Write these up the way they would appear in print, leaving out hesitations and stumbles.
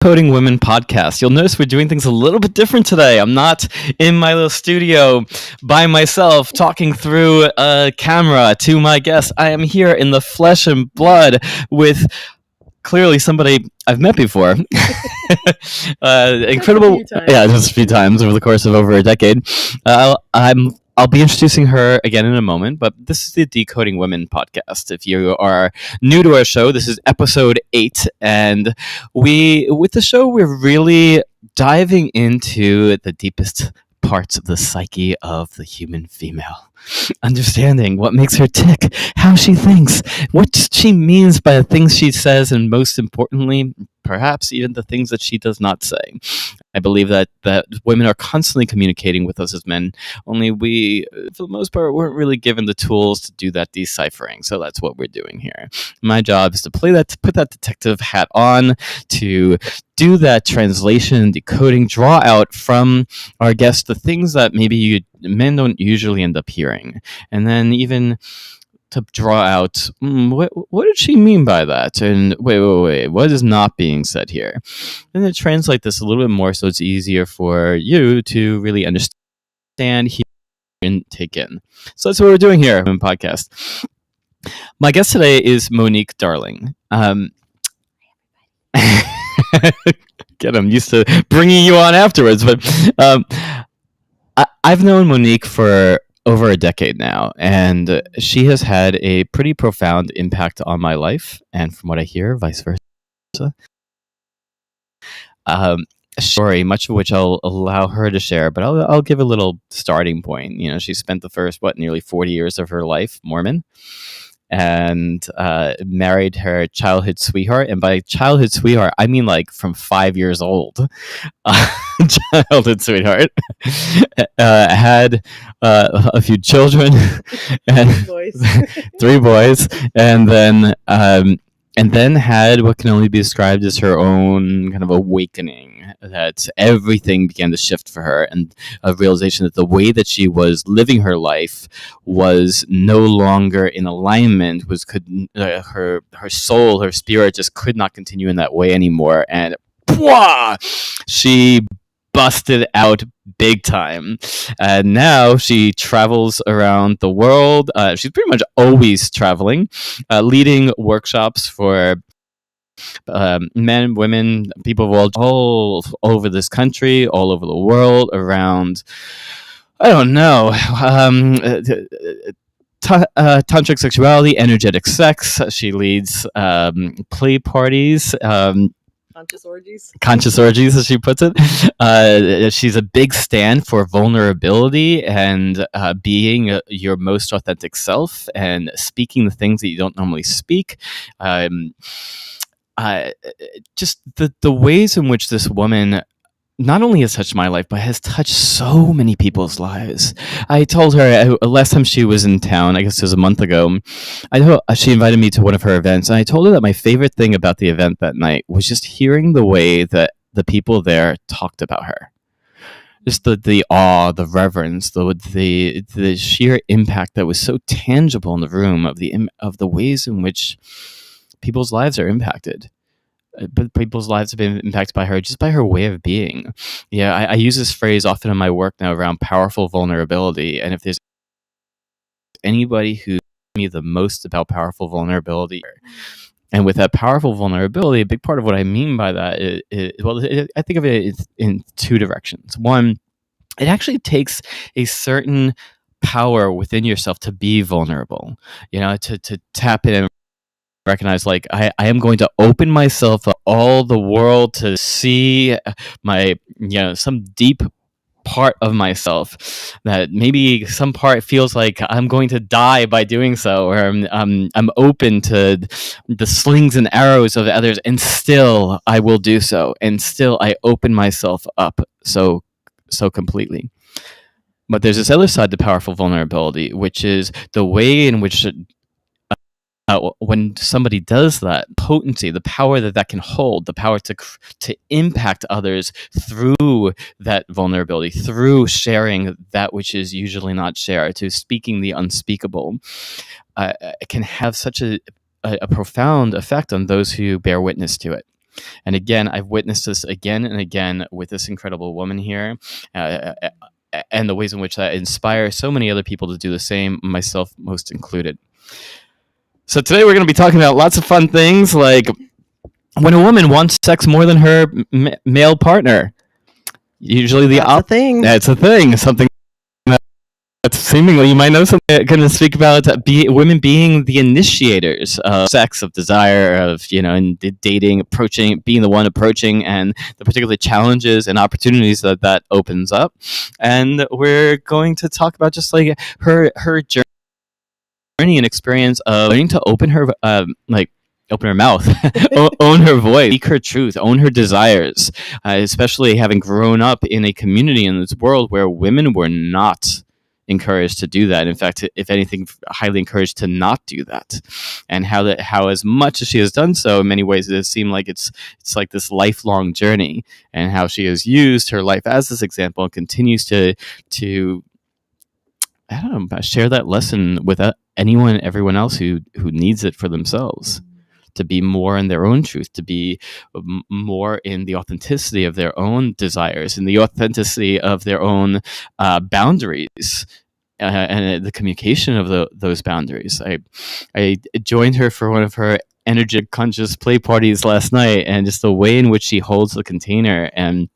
Coding Women podcast. You'll notice we're doing things a little bit different today. I'm not in my little studio by myself talking through a camera to my guests. I am here in the flesh and blood with clearly somebody I've met before. Incredible. Just a few times over the course of over a decade. I'll be introducing her again in a moment, but this is the Decoding Women podcast. If you are new to our show, this is episode 8, and with the show, we're really diving into the deepest parts of the psyche of the human female. Understanding what makes her tick, how she thinks, what she means by the things she says, and most importantly, perhaps even the things that she does not say. I believe that women are constantly communicating with us as men, only we, for the most part, weren't really given the tools to do that deciphering. So that's what we're doing here. My job is to put that detective hat on, to do that translation and decoding, draw out from our guests the things that maybe men don't usually end up hearing. And then even to draw out, what did she mean by that? And wait, what is not being said here? And then translate this a little bit more so it's easier for you to really understand, hear, and take in. So that's what we're doing here on the podcast. My guest today is Monique Darling. Get, I'm used to bringing you on afterwards, but I've known Monique for over a decade now, and she has had a pretty profound impact on my life, and from what I hear, vice versa. Story, much of which I'll allow her to share, but I'll give a little starting point. You know, she spent the first, nearly 40 years of her life Mormon, and married her childhood sweetheart. And by childhood sweetheart, I mean like from 5 years old. Childhood sweetheart. Had a few children, and three boys, and then had what can only be described as her own kind of awakening, that everything began to shift for her, and a realization that the way that she was living her life was no longer in alignment, her soul, her spirit just could not continue in that way anymore, and she busted out big time. And now she travels around the world. She's pretty much always traveling, leading workshops for men, women, people of all over this country, all over the world, around, I don't know, tantric sexuality, energetic sex. She leads play parties, conscious orgies, as she puts it. She's a big stand for vulnerability and being your most authentic self and speaking the things that you don't normally speak. Just the ways in which this woman not only has touched my life, but has touched so many people's lives. I told her last time she was in town, I guess it was a month ago, she invited me to one of her events, and I told her that my favorite thing about the event that night was just hearing the way that the people there talked about her. Just the awe, the reverence, the sheer impact that was so tangible in the room of the ways in which people's lives are impacted. But people's lives have been impacted by her, just by her way of being. Yeah, I use this phrase often in my work now around powerful vulnerability. And if there's anybody who knows me the most about powerful vulnerability, and with that powerful vulnerability, a big part of what I mean by that I think of it in two directions. One, it actually takes a certain power within yourself to be vulnerable, to tap in and recognize, like, I am going to open myself up all the world to see my, some deep part of myself that maybe some part feels like I'm going to die by doing so, or I'm open to the slings and arrows of others, and still I will do so, and still I open myself up so completely. But there's this other side to powerful vulnerability, which is the way in which when somebody does that, potency, the power that can hold, the power to impact others through that vulnerability, through sharing that which is usually not shared, to speaking the unspeakable, can have such a profound effect on those who bear witness to it. And again, I've witnessed this again and again with this incredible woman here. And the ways in which that inspires so many other people to do the same, myself most included. So today we're going to be talking about lots of fun things, like when a woman wants sex more than her male partner. Usually That's a thing. That's a thing. Something that seemingly you might know something. I'm going to speak about women being the initiators of sex, of desire, of, and dating, approaching, being the one approaching, and the particular challenges and opportunities that opens up. And we're going to talk about just like her journey and experience of learning to open her open her mouth, own her voice, speak her truth, own her desires, especially having grown up in a community in this world where women were not encouraged to do that. In fact, if anything, highly encouraged to not do that. And how as much as she has done so, in many ways, it seemed like it's like this lifelong journey, and how she has used her life as this example and continues to I don't know, share that lesson with anyone and everyone else who needs it for themselves. To be more in their own truth, to be more in the authenticity of their own desires, in the authenticity of their own boundaries, and the communication of those boundaries. I joined her for one of her energetic conscious play parties last night, and just the way in which she holds the container and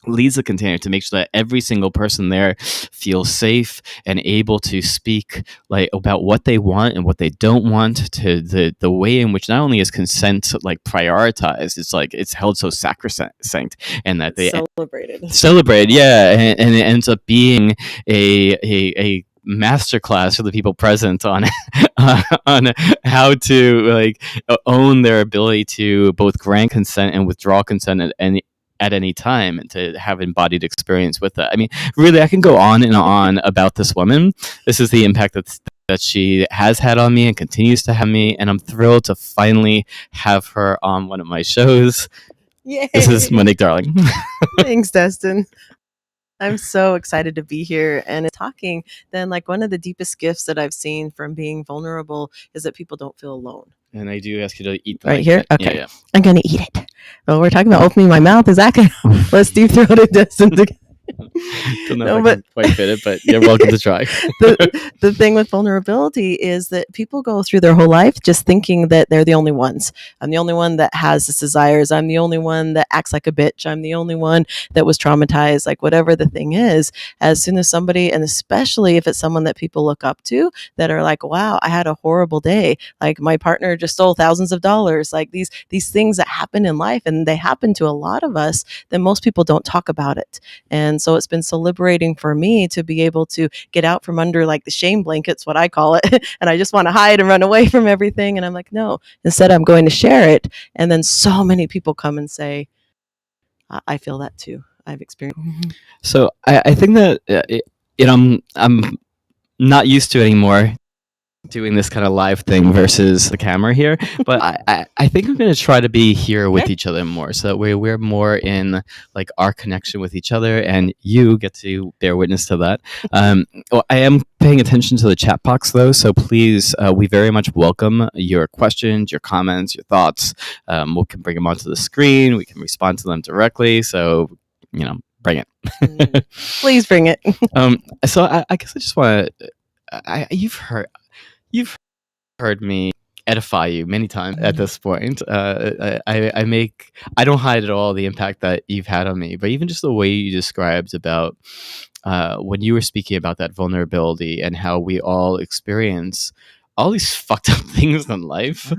leads the container to make sure that every single person there feels safe and able to speak like about what they want and what they don't want, to the way in which not only is consent like prioritized, it's like it's held so sacrosanct, and that they celebrated, yeah, and it ends up being a masterclass for the people present on on how to like own their ability to both grant consent and withdraw consent at any time, and to have embodied experience with that. I mean, really, I can go on and on about this woman. This is the impact that she has had on me and continues to have me, and I'm thrilled to finally have her on one of my shows. Yay. This is Monique, darling. Thanks, Destin. I'm so excited to be here and talking. Then, like, one of the deepest gifts that I've seen from being vulnerable is that people don't feel alone. And I do ask you to eat right here. Okay, yeah. I'm gonna eat it. Well, we're talking about opening my mouth. Is that gonna let's deep throat it, Destin? Don't know if I can quite fit it, but you're welcome to try. The thing with vulnerability is that people go through their whole life just thinking that they're the only ones. I'm the only one that has this desires. I'm the only one that acts like a bitch. I'm the only one that was traumatized. Like whatever the thing is, as soon as somebody, and especially if it's someone that people look up to, that are like, wow, I had a horrible day. Like my partner just stole thousands of dollars. Like these things that happen in life, and they happen to a lot of us, then most people don't talk about it. And so it's been so liberating for me to be able to get out from under like the shame blankets, what I call it. And I just want to hide and run away from everything. And I'm like, no, instead I'm going to share it. And then so many people come and say, I feel that too. I've experienced. So I think that, I'm not used to anymore doing this kind of live thing versus the camera here, but I think I'm going to try to be here with each other more, so that we're more in like our connection with each other, and you get to bear witness to that. Well, I am paying attention to the chat box though, so please, we very much welcome your questions, your comments, your thoughts. We can bring them onto the screen, we can respond to them directly, so bring it. Please bring it. So I guess I just want to, you've heard me edify you many times at this point. I don't hide at all the impact that you've had on me, but even just the way you described about when you were speaking about that vulnerability and how we all experience all these fucked up things in life,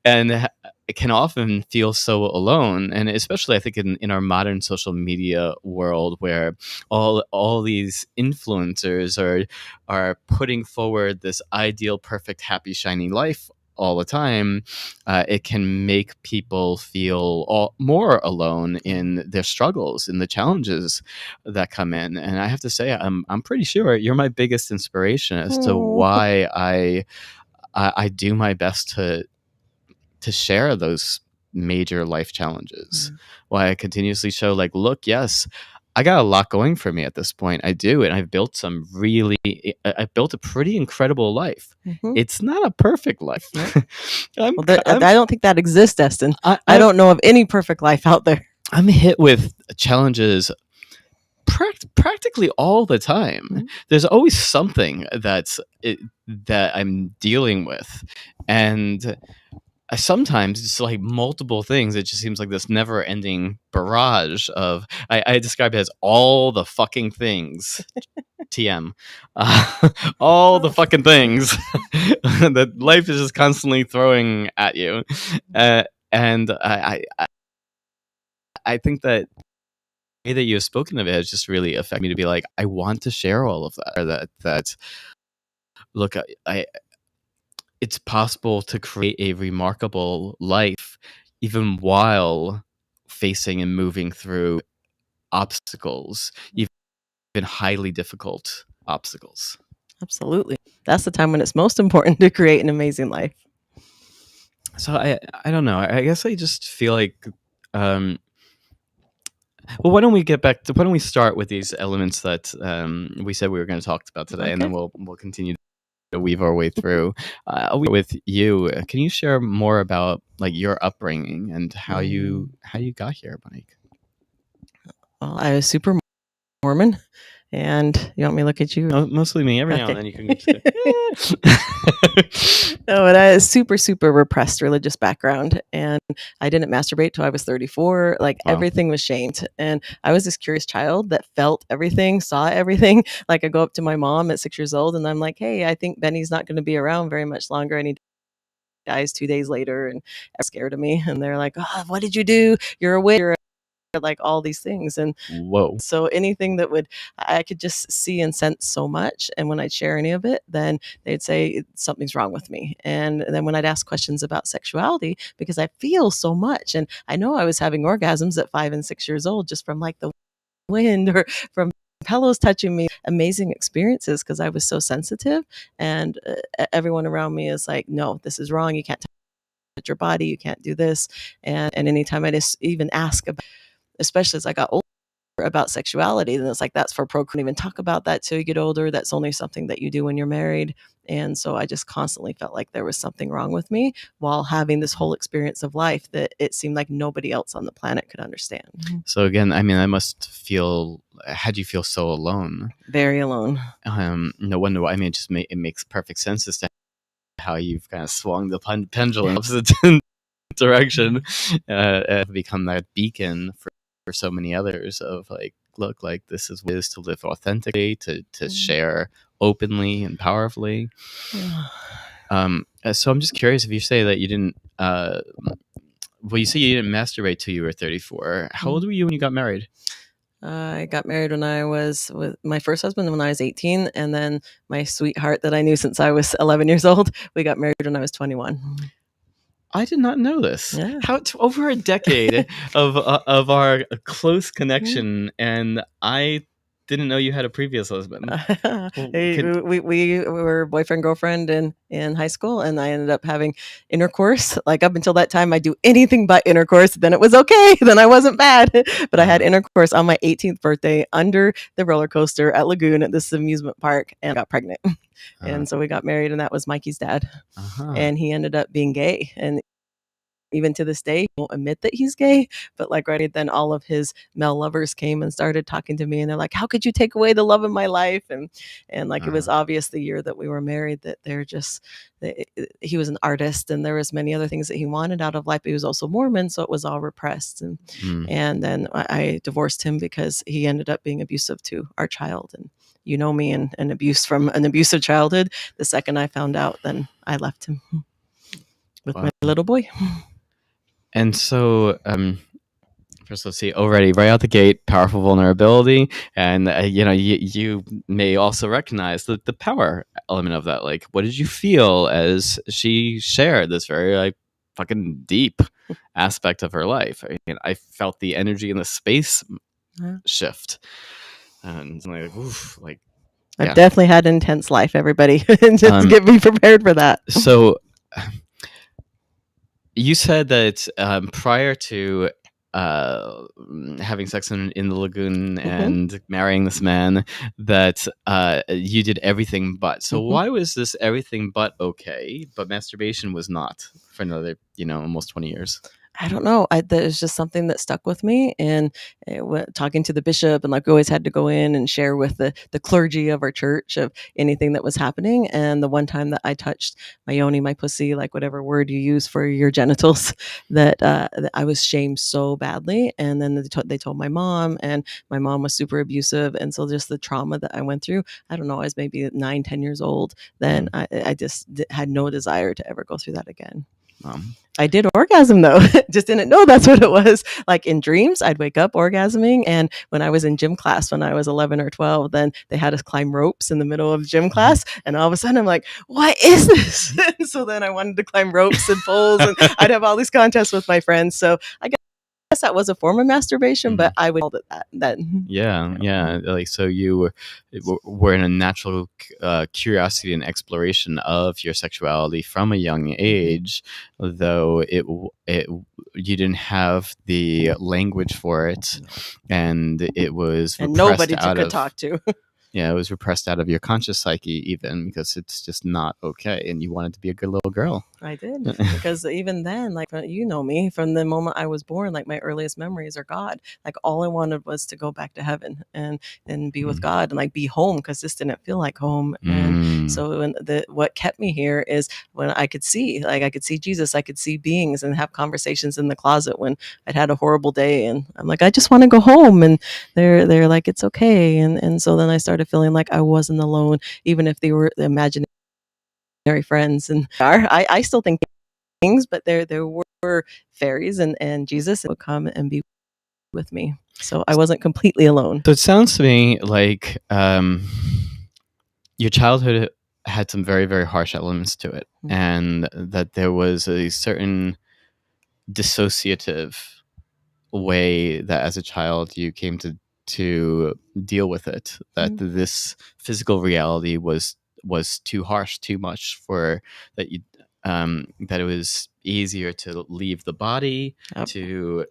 and it can often feel so alone, and especially I think in our modern social media world, where all these influencers are putting forward this ideal, perfect, happy, shiny life all the time. It can make people feel more alone in their struggles, in the challenges that come in. And I have to say, I'm pretty sure you're my biggest inspiration as to why I do my best to share those major life challenges. Why I continuously show like, look, yes, I got a lot going for me at this point. I do, and I've built I've built a pretty incredible life. Mhm. It's not a perfect life. I'm, Well, I I'm, don't think that exists, Destin. I, I I, don't know of any perfect life out there. I'm hit with challenges practically all the time. Mhm. There's always something that I'm dealing with, and sometimes it's like multiple things. It just seems like this never-ending barrage of. I describe it as all the fucking things. TM, all the fucking things that life is just constantly throwing at you, and I think that way that you have spoken of it has just really affected me to be like, I want to share all of that. Or that look, it's possible to create a remarkable life even while facing and moving through obstacles, even highly difficult obstacles. Absolutely. That's the time when it's most important to create an amazing life. So I don't know. I guess I just feel like well, why don't we start with these elements that we said we were going to talk about today, and then we'll continue to weave our way through. With you, can you share more about like your upbringing and how you got here, Monique? Well, I was super Mormon, and you want me to look at you? No, mostly me. Every now and then you can. No, but I had a super, super repressed religious background, and I didn't masturbate till I was 34. Like everything was shamed, and I was this curious child that felt everything, saw everything. Like I go up to my mom at 6 years old, and I'm like, "Hey, I think Benny's not going to be around very much longer," and he dies 2 days later, and they're scared of me, and they're like, "Oh, what did you do? You're a witch." Like all these things, and so anything that I could just see and sense so much, and when I'd share any of it, then they'd say something's wrong with me. And then when I'd ask questions about sexuality, because I feel so much, and I know I was having orgasms at 5 and 6 years old just from like the wind or from pillows touching me, amazing experiences because I was so sensitive, and everyone around me is like, no, this is wrong, you can't touch your body, you can't do this. And anytime I just even ask about, especially as I got older, about sexuality, then it's like, that's for procreation. Even talk about that till you get older. That's only something that you do when you're married. And so I just constantly felt like there was something wrong with me while having this whole experience of life that it seemed like nobody else on the planet could understand. So again, I mean, had you feel so alone? Very alone. No wonder why. I mean, it makes perfect sense as to how you've kind of swung the pendulum opposite direction, become that beacon for so many others of like, look, like this is what it is to live authentically, to share openly and powerfully. So I'm just curious, if you say that you didn't you say you didn't masturbate till you were 34. How old were you when you got married? I got married when I was with my first husband when I was 18, and then my sweetheart that I knew since I was 11 years old, we got married when I was 21. I did not know this. Yeah. Over a decade of our close connection, and I didn't know you had a previous husband. We were boyfriend girlfriend in high school, and I ended up having intercourse. Like up until that time, I do anything but intercourse. Then it was okay. Then I wasn't bad, but I had intercourse on my 18th birthday under the roller coaster at Lagoon at this amusement park, and got pregnant. And so we got married, and that was Mikey's dad. And he ended up being gay, and even to this day, he won't admit that he's gay, but like right then all of his male lovers came and started talking to me, and they're like, how could you take away the love of my life? And like it was obvious the year that we were married that he was an artist, and there was many other things that he wanted out of life. He was also Mormon, so it was all repressed. And then I divorced him because he ended up being abusive to our child. And you know me, and an abuse from an abusive childhood. The second I found out, then I left him with my little boy. And so, first, let's see. Already, right out the gate, powerful vulnerability, and you may also recognize the power element of that. Like, what did you feel as she shared this very like fucking deep aspect of her life? I felt the energy in the space shift, and like, oof, like. I've definitely had an intense life, everybody. Just be prepared for that. So, you said that prior to having sex in the lagoon Mm-hmm. and marrying this man, that you did everything but. So Mm-hmm. why was this everything but okay, but masturbation was not for another, almost 20 years? I don't know. There's just something that stuck with me, and talking to the bishop, and like we always had to go in and share with the clergy of our church of anything that was happening. And the one time that I touched my yoni, my pussy, like whatever word you use for your genitals, that I was shamed so badly. And then they told my mom, and my mom was super abusive, and so just the trauma that I went through. I don't know. I was maybe 9, 10 years old. Then I just had no desire to ever go through that again. I did orgasm though. Just didn't know that's what it was. Like in dreams, I'd wake up orgasming. And when I was in gym class, when I was 11 or 12, then they had us climb ropes in the middle of gym class. And all of a sudden I'm like, what is this? And so then I wanted to climb ropes and poles, and I'd have all these contests with my friends. So I guess that was a form of masturbation, but I would call it that. Yeah. Like, so you were in a natural curiosity and exploration of your sexuality from a young age, though you didn't have the language for it, and it was and nobody to talk to. Yeah, it was repressed out of your conscious psyche, even because it's just not okay, and you wanted to be a good little girl. I did, because even then, like, you know me, from the moment I was born, like my earliest memories are God. Like all I wanted was to go back to heaven and be with God and like be home, because this didn't feel like home. And so what kept me here is when I could see Jesus, I could see beings and have conversations in the closet when I'd had a horrible day, and I'm like, I just want to go home, and they're like, it's okay, and so then I started feeling like I wasn't alone, even if they were imaginary friends. And I still think things, but there were fairies and Jesus would come and be with me, so I wasn't completely alone. So it sounds to me like your childhood had some very, very harsh elements to it, and that there was a certain dissociative way that as a child you came to deal with it, that this physical reality was too harsh, too much, for that you that it was easier to leave the body, to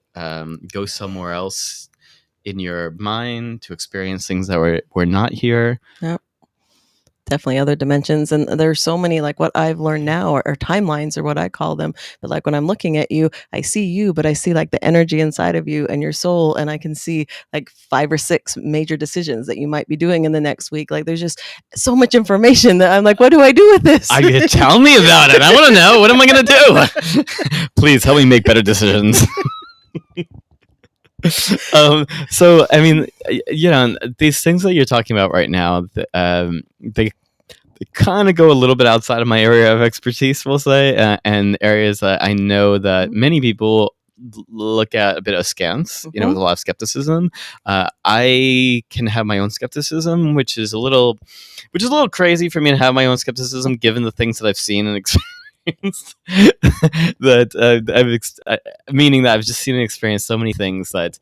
go somewhere else in your mind, to experience things that were not here. Definitely other dimensions. And there's so many, like what I've learned now are timelines, or what I call them. But like when I'm looking at you, I see you, but I see like the energy inside of you and your soul. And I can see like 5 or 6 major decisions that you might be doing in the next week. Like there's just so much information that I'm like, what do I do with this? Tell me about it. I want to know. What am I going to do? Please help me make better decisions. So I mean, these things that you're talking about right now, they kind of go a little bit outside of my area of expertise, we'll say, and areas that I know that many people look at a bit askance, with a lot of skepticism. I can have my own skepticism, which is a little crazy for me to have my own skepticism, given the things that I've seen and experienced. Meaning that I've just seen and experienced so many things that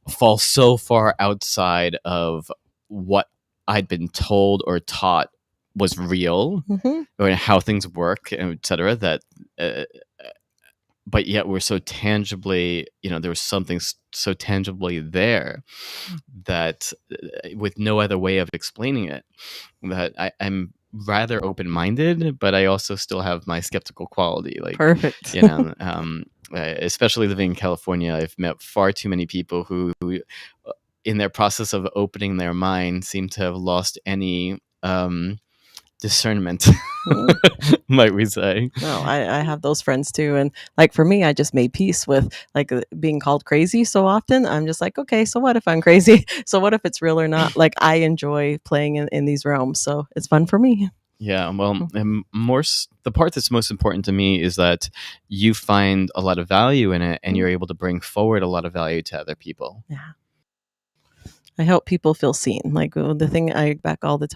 fall so far outside of what I'd been told or taught was real, or how things work, etc. That, but yet we're so tangibly, there was something so tangibly there that, with no other way of explaining it, that I'm rather open-minded, but I also still have my skeptical quality. Like, perfect. Especially living in California, I've met far too many people who in their process of opening their mind, seem to have lost any discernment, might we say. No, I have those friends too. And like for me, I just made peace with like being called crazy so often. I'm just like, okay, so what if I'm crazy? So what if it's real or not? Like I enjoy playing in these realms, so it's fun for me. Yeah, well, the part that's most important to me is that you find a lot of value in it, and you're able to bring forward a lot of value to other people. Yeah, I help people feel seen. Like the thing I back all the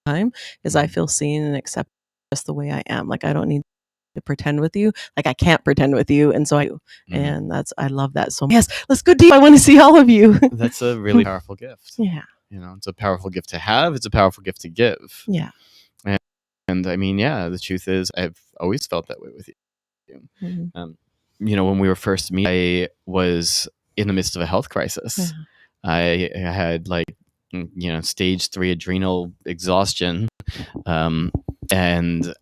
time is I feel seen and accepted just the way I am. Like I don't need to pretend with you. Like I can't pretend with you, and so I do. And I love that so much. Yes, let's go deep. I want to see all of you. That's a really powerful gift. Yeah, it's a powerful gift to have. It's a powerful gift to give. Yeah. And I mean, yeah, the truth is, I've always felt that way with you. When we were first meeting, I was in the midst of a health crisis. I had like, stage 3 adrenal exhaustion, and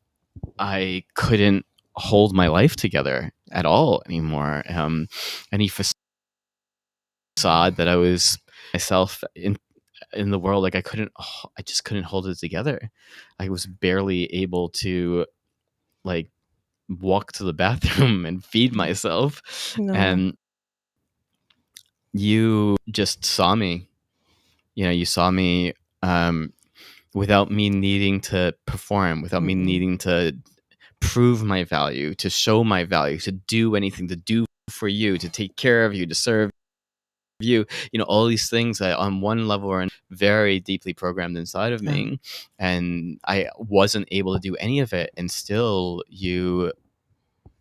I couldn't hold my life together at all anymore. Any facade that I was myself in the world, like I just couldn't hold it together. I was barely able to like walk to the bathroom and feed myself. No. And you just saw me. You saw me without me needing to perform, without me needing to prove my value, to show my value, to do anything, to do for you, to take care of you, to serve you, all these things that on one level are very deeply programmed inside of me. And I wasn't able to do any of it. And still you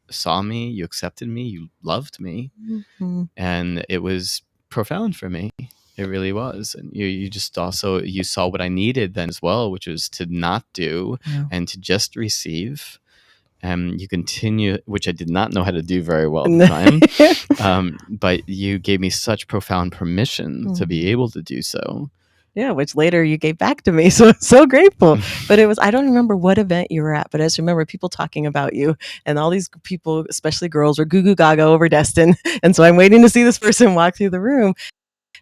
saw me, you accepted me, you loved me. And it was profound for me. It really was. And you just also, you saw what I needed then as well, which was to not do and to just receive. You continue, which I did not know how to do very well at the time. But you gave me such profound permission to be able to do so. Yeah, which later you gave back to me. So grateful. But it was, I don't remember what event you were at, but I just remember people talking about you, and all these people, especially girls, were goo goo gaga over Destin. And so I'm waiting to see this person walk through the room.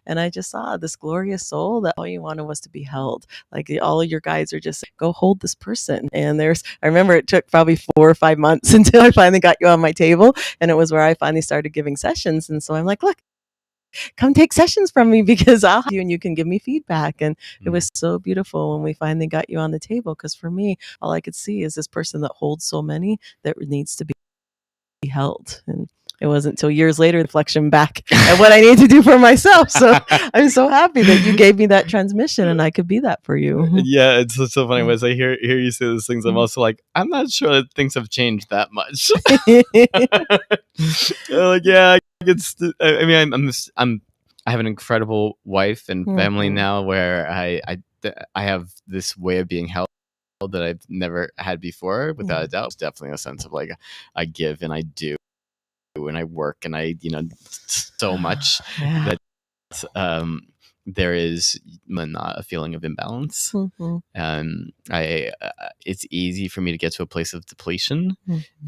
And I just saw this glorious soul that all you wanted was to be held. Like all of your guys are just, go hold this person. And I remember it took probably 4 or 5 months until I finally got you on my table. And it was where I finally started giving sessions. And so I'm like, look, come take sessions from me, because I'll help you and you can give me feedback. And it was so beautiful when we finally got you on the table. Because for me, all I could see is this person that holds so many that needs to be held. And it wasn't until years later reflection back at what I need to do for myself. So I'm so happy that you gave me that transmission and I could be that for you. Yeah, it's so funny. As I hear you say those things, I'm also like, I'm not sure that things have changed that much. Like, yeah, I mean, I have an incredible wife and family now, where I have this way of being held that I've never had before, without a doubt. It's definitely a sense of like, I give and I do, and I work, and I, so much that there is not a feeling of imbalance. It's easy for me to get to a place of depletion,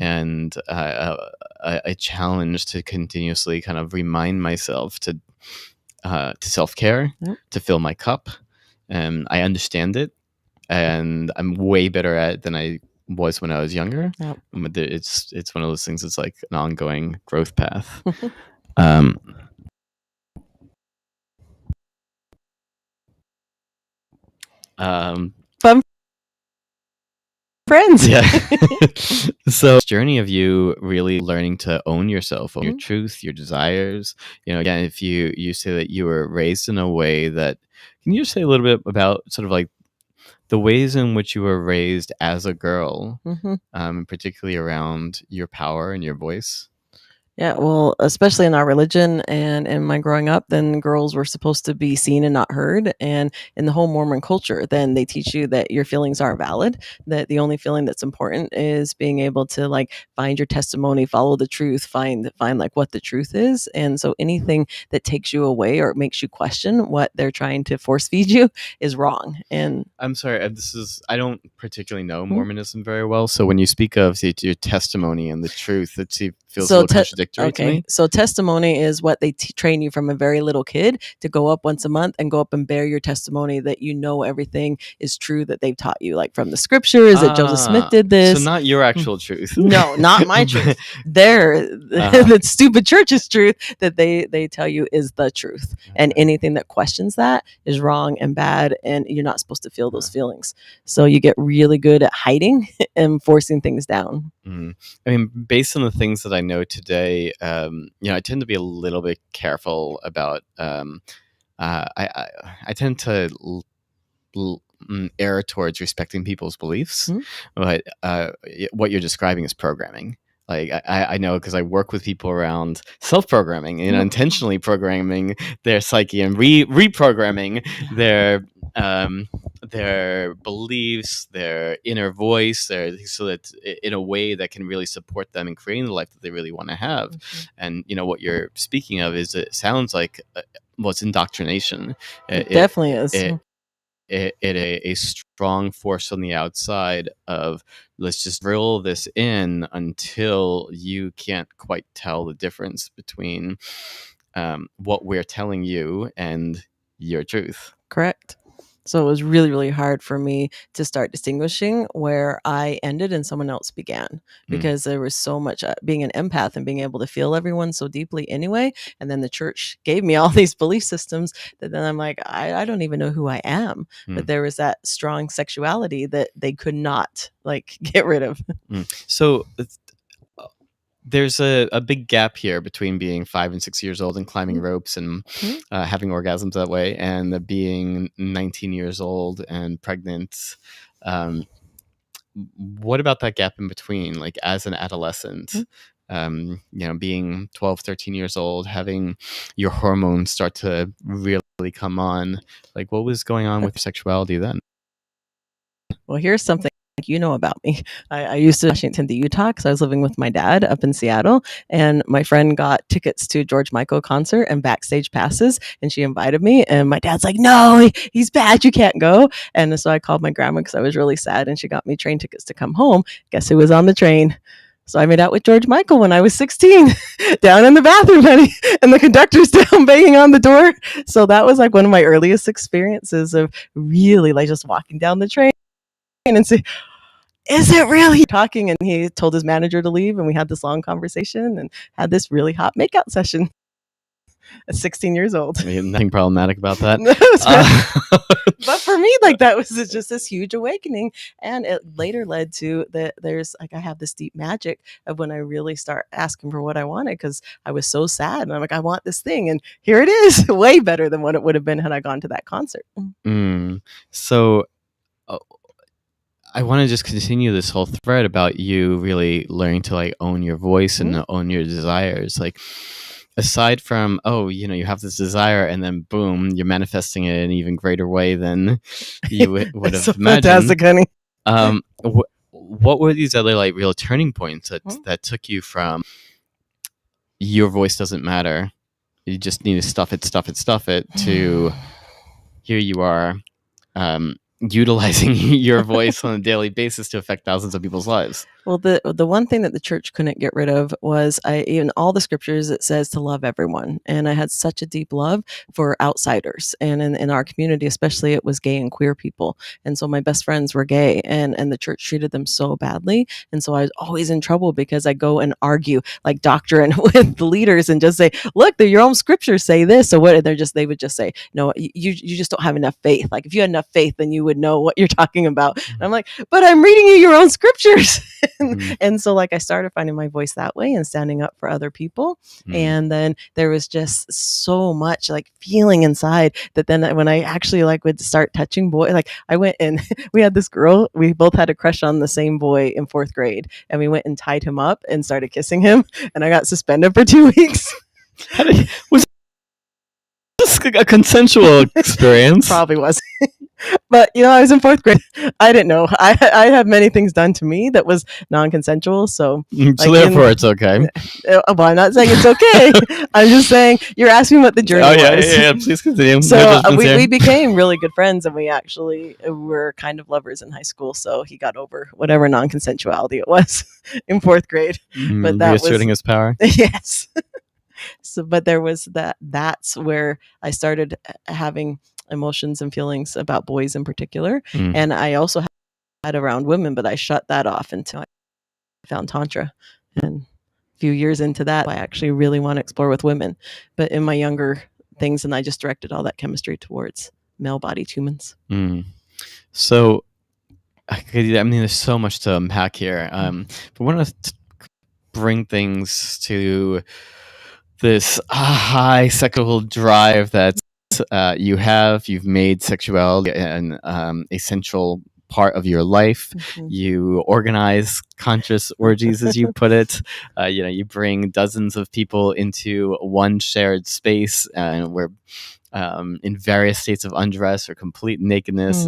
and a challenge to continuously kind of remind myself to self-care, to fill my cup. And I understand it, and I'm way better at it than I was when I was younger. But it's one of those things. It's like an ongoing growth path. Fun friends. Yeah. So this journey of you really learning to own yourself, own your truth, your desires. Again, if you say that you were raised in a way that, can you just say a little bit about sort of like the ways in which you were raised as a girl, particularly around your power and your voice? Yeah, well, especially in our religion and in my growing up, then girls were supposed to be seen and not heard. And in the whole Mormon culture, then they teach you that your feelings aren't valid, that the only feeling that's important is being able to like find your testimony, follow the truth, find like what the truth is. And so anything that takes you away or makes you question what they're trying to force feed you is wrong. And I'm sorry, I don't particularly know Mormonism very well. So when you speak of your testimony and the truth, it feels a little contradictory to me. So testimony is what they train you from a very little kid to go up once a month and go up and bear your testimony that everything is true that they've taught you, like from the scriptures that Joseph Smith did this. So not your actual truth. No, not my truth. The stupid church's truth that they tell you is the truth. And anything that questions that is wrong and bad, and you're not supposed to feel those feelings. So you get really good at hiding and forcing things down. I mean, based on the things that I know today, I tend to be a little bit careful about. I tend to err towards respecting people's beliefs, but what you're describing is programming. Like I know, because I work with people around self-programming, intentionally programming their psyche and reprogramming their their beliefs, their inner voice, so that in a way that can really support them in creating the life that they really want to have. And what you're speaking of is, it sounds like it's indoctrination. It definitely is. A strong force on the outside of, let's just drill this in until you can't quite tell the difference between what we're telling you and your truth. Correct. So it was really, really hard for me to start distinguishing where I ended and someone else began, because there was so much being an empath and being able to feel everyone so deeply anyway. And then the church gave me all these belief systems that then I'm like, I don't even know who I am. But there was that strong sexuality that they could not get rid of. So there's a big gap here between being 5 and 6 years old and climbing ropes and having orgasms that way, and being 19 years old and pregnant. What about that gap in between, like as an adolescent? Being 12, 13 years old, having your hormones start to really come on. Like, what was going on with your sexuality then? Well, here's something about me. I used to Washington to Utah because I was living with my dad up in Seattle, and my friend got tickets to George Michael concert and backstage passes, and she invited me, and my dad's like, no, he's bad, you can't go. And so I called my grandma because I was really sad, and she got me train tickets to come home. Guess who was on the train? So I made out with George Michael when I was 16 down in the bathroom, honey, and the conductor's down banging on the door. So that was like one of my earliest experiences of really just walking down the train and say, is it really talking? And he told his manager to leave, and we had this long conversation and had this really hot makeout session at 16 years old. Nothing problematic about that. But for me, that was just this huge awakening, and it later led to that there's I have this deep magic of when I really start asking for what I wanted, because I was so sad, and I'm like, I want this thing, and here it is, way better than what it would have been had I gone to that concert. So I want to just continue this whole thread about you really learning to own your voice and own your desires. Aside from, you have this desire, and then boom, you're manifesting it in an even greater way than you would have so imagined. Fantastic, honey. What were these other real turning points that took you from your voice doesn't matter, you just need to stuff it to here you are, utilizing your voice on a daily basis to affect thousands of people's lives? Well, the one thing that the church couldn't get rid of was in all the scriptures it says to love everyone, and I had such a deep love for outsiders, and in our community especially, it was gay and queer people, and so my best friends were gay, and the church treated them so badly, and so I was always in trouble because I go and argue doctrine with the leaders and just say, look, your own scriptures say this, so what? They would just say, no, you just don't have enough faith. If you had enough faith, then you would know what you're talking about. And I'm like, but I'm reading you your own scriptures. And so I started finding my voice that way and standing up for other people. And then there was just so much feeling inside that then when I actually would start touching boys, I went and we had this girl, we both had a crush on the same boy in 4th grade, and we went and tied him up and started kissing him, and I got suspended for 2 weeks. Was this a consensual experience? Probably was. But I was in 4th grade. I didn't know. I had many things done to me that was non-consensual. So therefore, it's okay. Well, I'm not saying it's okay. I'm just saying you're asking what the journey was. Yeah. Please continue. So we became really good friends, and we actually were kind of lovers in high school. So he got over whatever non-consensuality it was in 4th grade. But that was reasserting his power. Yes. So, but there was that's where I started having emotions and feelings about boys in particular. And I also had around women, but I shut that off until I found Tantra. And a few years into that, I actually really want to explore with women. But in my younger things, and I just directed all that chemistry towards male-bodied humans. So, there's so much to unpack here. But I want to bring things to this high sexual drive that you've made sexuality an essential part of your life. Mhm. You organize conscious orgies, as you put it. You bring dozens of people into one shared space, where in various states of undress or complete nakedness.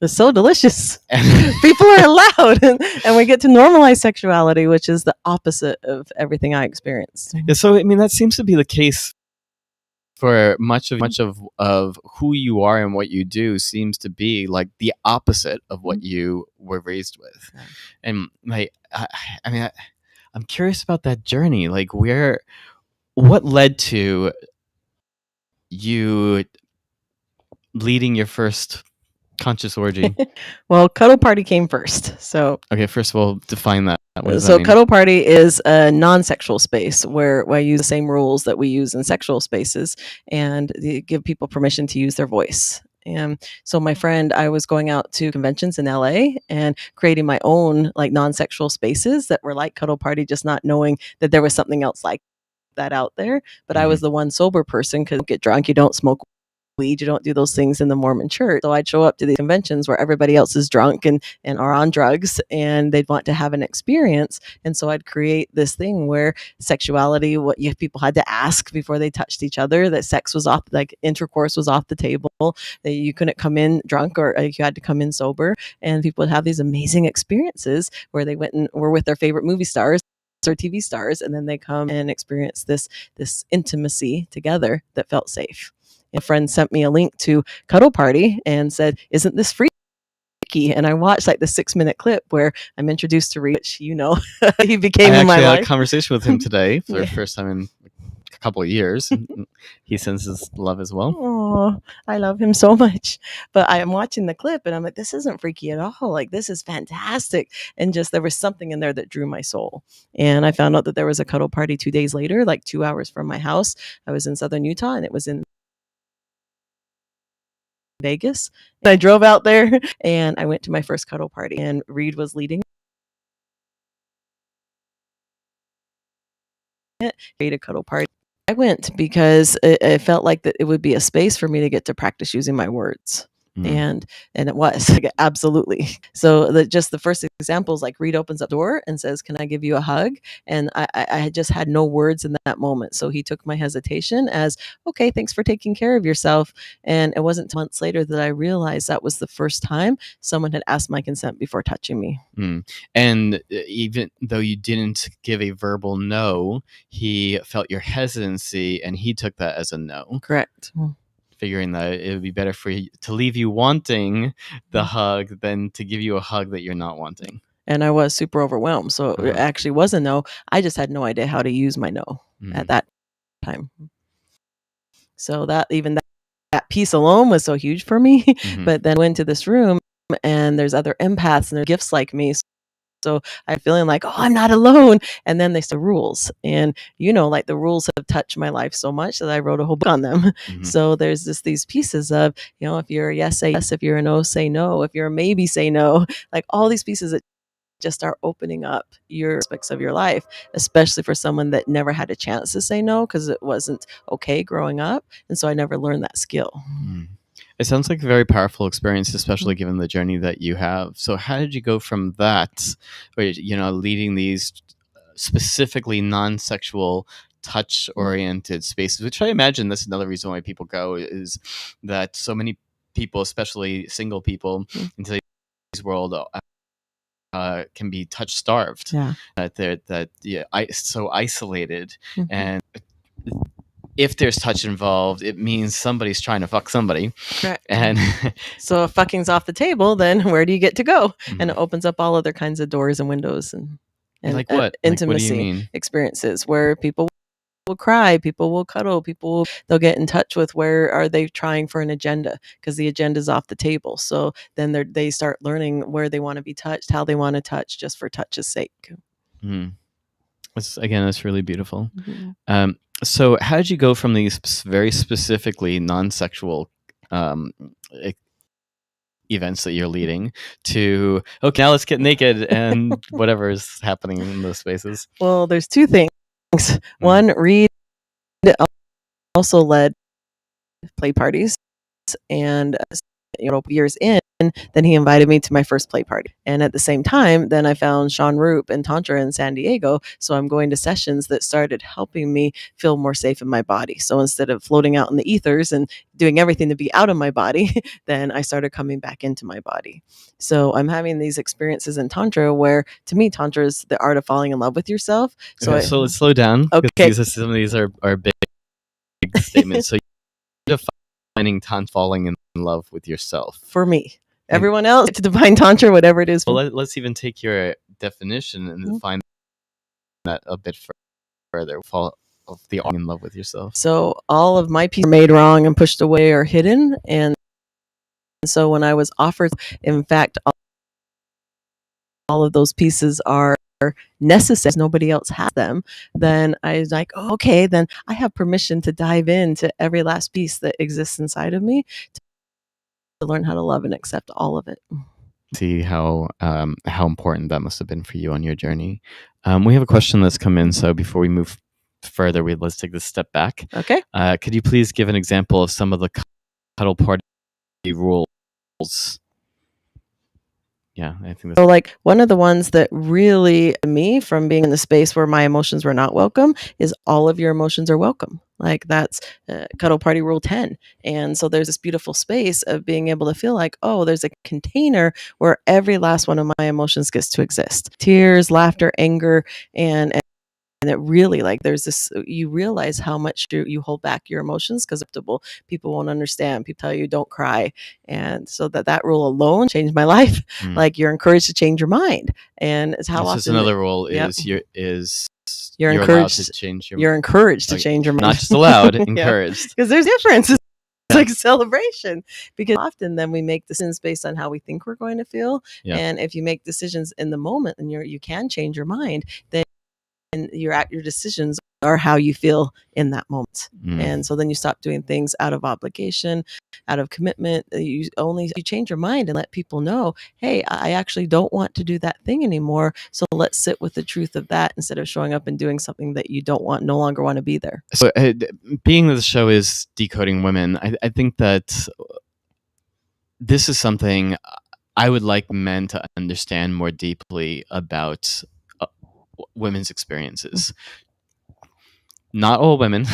It's so delicious. And People are allowed, and we get to normalize sexuality, which is the opposite of everything I experienced. yeah, so I mean, that seems to be the case for much of who you are and what you do seems to be like the opposite of what you were raised with. Yeah. And I'm curious about that journey. Like, what led to you leading your first conscious orgy? Well, Cuddle Party came first. So, Okay, first of all, define that. What does that so mean? Cuddle Party is a non-sexual space where I use the same rules that we use in sexual spaces, and they give people permission to use their voice. And so my friend, I was going out to conventions in LA and creating my own like non-sexual spaces that were like Cuddle Party, just not knowing that there was something else like that out there. But I was the one sober person because you don't get drunk, you don't smoke weed, you don't do those things in the Mormon church. So I'd show up to these conventions where everybody else is drunk and are on drugs, and they'd want to have an experience. And so I'd create this thing where sexuality, people had to ask before they touched each other, that sex was off, like intercourse was off the table, that you couldn't come in drunk, or you had to come in sober. And people would have these amazing experiences where they went and were with their favorite movie stars or TV stars, and then they come and experience this intimacy together that felt safe. A friend sent me a link to Cuddle Party and said, "Isn't this freaky?" And I watched like the 6-minute clip where I'm introduced to Reed, which he became in my I had life. a conversation with him today for the Yeah. first time in a couple of years. He senses love as well. Oh, I love him so much. But I am watching the clip and I'm like, this isn't freaky at all. Like, this is fantastic. And just there was something in there that drew my soul. And I found out that there was a Cuddle Party 2 days later, like 2 hours from my house. I was in southern Utah, and it was in Vegas. I drove out there and I went to my first Cuddle Party, and Reed was leading it. Create a Cuddle Party. I went because it felt like that it would be a space for me to get to practice using my words. And it was like, absolutely. So just the first examples, like Reed opens up the door and says, "Can I give you a hug?" And I just had no words in that moment. So he took my hesitation as, "Okay, thanks for taking care of yourself." And it wasn't months later that I realized that was the first time someone had asked my consent before touching me. And even though you didn't give a verbal no, he felt your hesitancy and he took that as a no. Correct. Figuring that it would be better for you to leave you wanting the hug than to give you a hug that you're not wanting. And I was super overwhelmed. So it actually was a no. I just had no idea how to use my no at that time. So that piece alone was so huge for me. But then I went to this room and there's other empaths and their gifts like me. So I'm feeling like, oh, I'm not alone. And then they said rules. And, like the rules have touched my life so much that I wrote a whole book on them. So there's these pieces of, if you're a yes, say yes. If you're a no, say no. If you're a maybe, say no. Like all these pieces that just are opening up your aspects of your life, especially for someone that never had a chance to say no because it wasn't okay growing up. And so I never learned that skill. It sounds like a very powerful experience, especially given the journey that you have. So how did you go from that, leading these specifically non-sexual touch-oriented spaces, which I imagine that's another reason why people go, is that so many people, especially single people in today's world, can be touch starved. Yeah. So isolated. And if there's touch involved, it means somebody's trying to fuck somebody. Correct. And so if fucking's off the table, then where do you get to go? And it opens up all other kinds of doors and windows and like what? intimacy Like, what do you mean? Experiences where people will cry, people will cuddle, they'll get in touch with where are they trying for an agenda, because the agenda's off the table. So then they start learning where they want to be touched, how they want to touch, just for touch's sake. That's really beautiful. So how did you go from these very specifically non-sexual events that you're leading to, okay, now let's get naked and whatever is happening in those spaces? Well, there's two things. One, Reed also led play parties, and years in, then he invited me to my first play party. And at the same time, then I found Sean Roop and Tantra in San Diego. So I'm going to sessions that started helping me feel more safe in my body. So instead of floating out in the ethers and doing everything to be out of my body, then I started coming back into my body. So I'm having these experiences in Tantra where, to me, Tantra is the art of falling in love with yourself. So, Okay, so let's slow down. Okay. Some of these are big statements. So you're defining falling in love with yourself. For me. Everyone else, to define Tantra, whatever it is. Well, let's even take your definition and define that a bit further. Fall in love with yourself. So all of my pieces are made wrong and pushed away or hidden. And so when I was offered, in fact, all of those pieces are necessary, nobody else has them, then I was like, oh, okay, then I have permission to dive into every last piece that exists inside of me to learn how to love and accept all of it. See how important that must have been for you on your journey. We have a question that's come in, so before we move further, let's take this step back. Okay. Could you please give an example of some of the Cuddle Party rules? Yeah, I think that's so. Like one of the ones that really me from being in the space where my emotions were not welcome is all of your emotions are welcome. Like that's Cuddle Party Rule 10. And so there's this beautiful space of being able to feel like, oh, there's a container where every last one of my emotions gets to exist. Tears, laughter, anger, and it really, like, there's this, you realize how much you hold back your emotions because people won't understand. People tell you don't cry. And so that rule alone changed my life. Like you're encouraged to change your mind. And it's how this often is another rule Yep. you're encouraged to change your mind. You're encouraged to change your mind. Not just allowed, encouraged. Because there's differences. It's like celebration, because often then we make decisions based on how we think we're going to feel. And if you make decisions in the moment and you can change your mind, then your decisions are how you feel in that moment. And so then you stop doing things out of obligation, out of commitment. You change your mind and let people know, hey, I actually don't want to do that thing anymore. So let's sit with the truth of that instead of showing up and doing something that you no longer want to be there. So being that the show is decoding women, I think that this is something I would like men to understand more deeply about women's experiences. Not all women,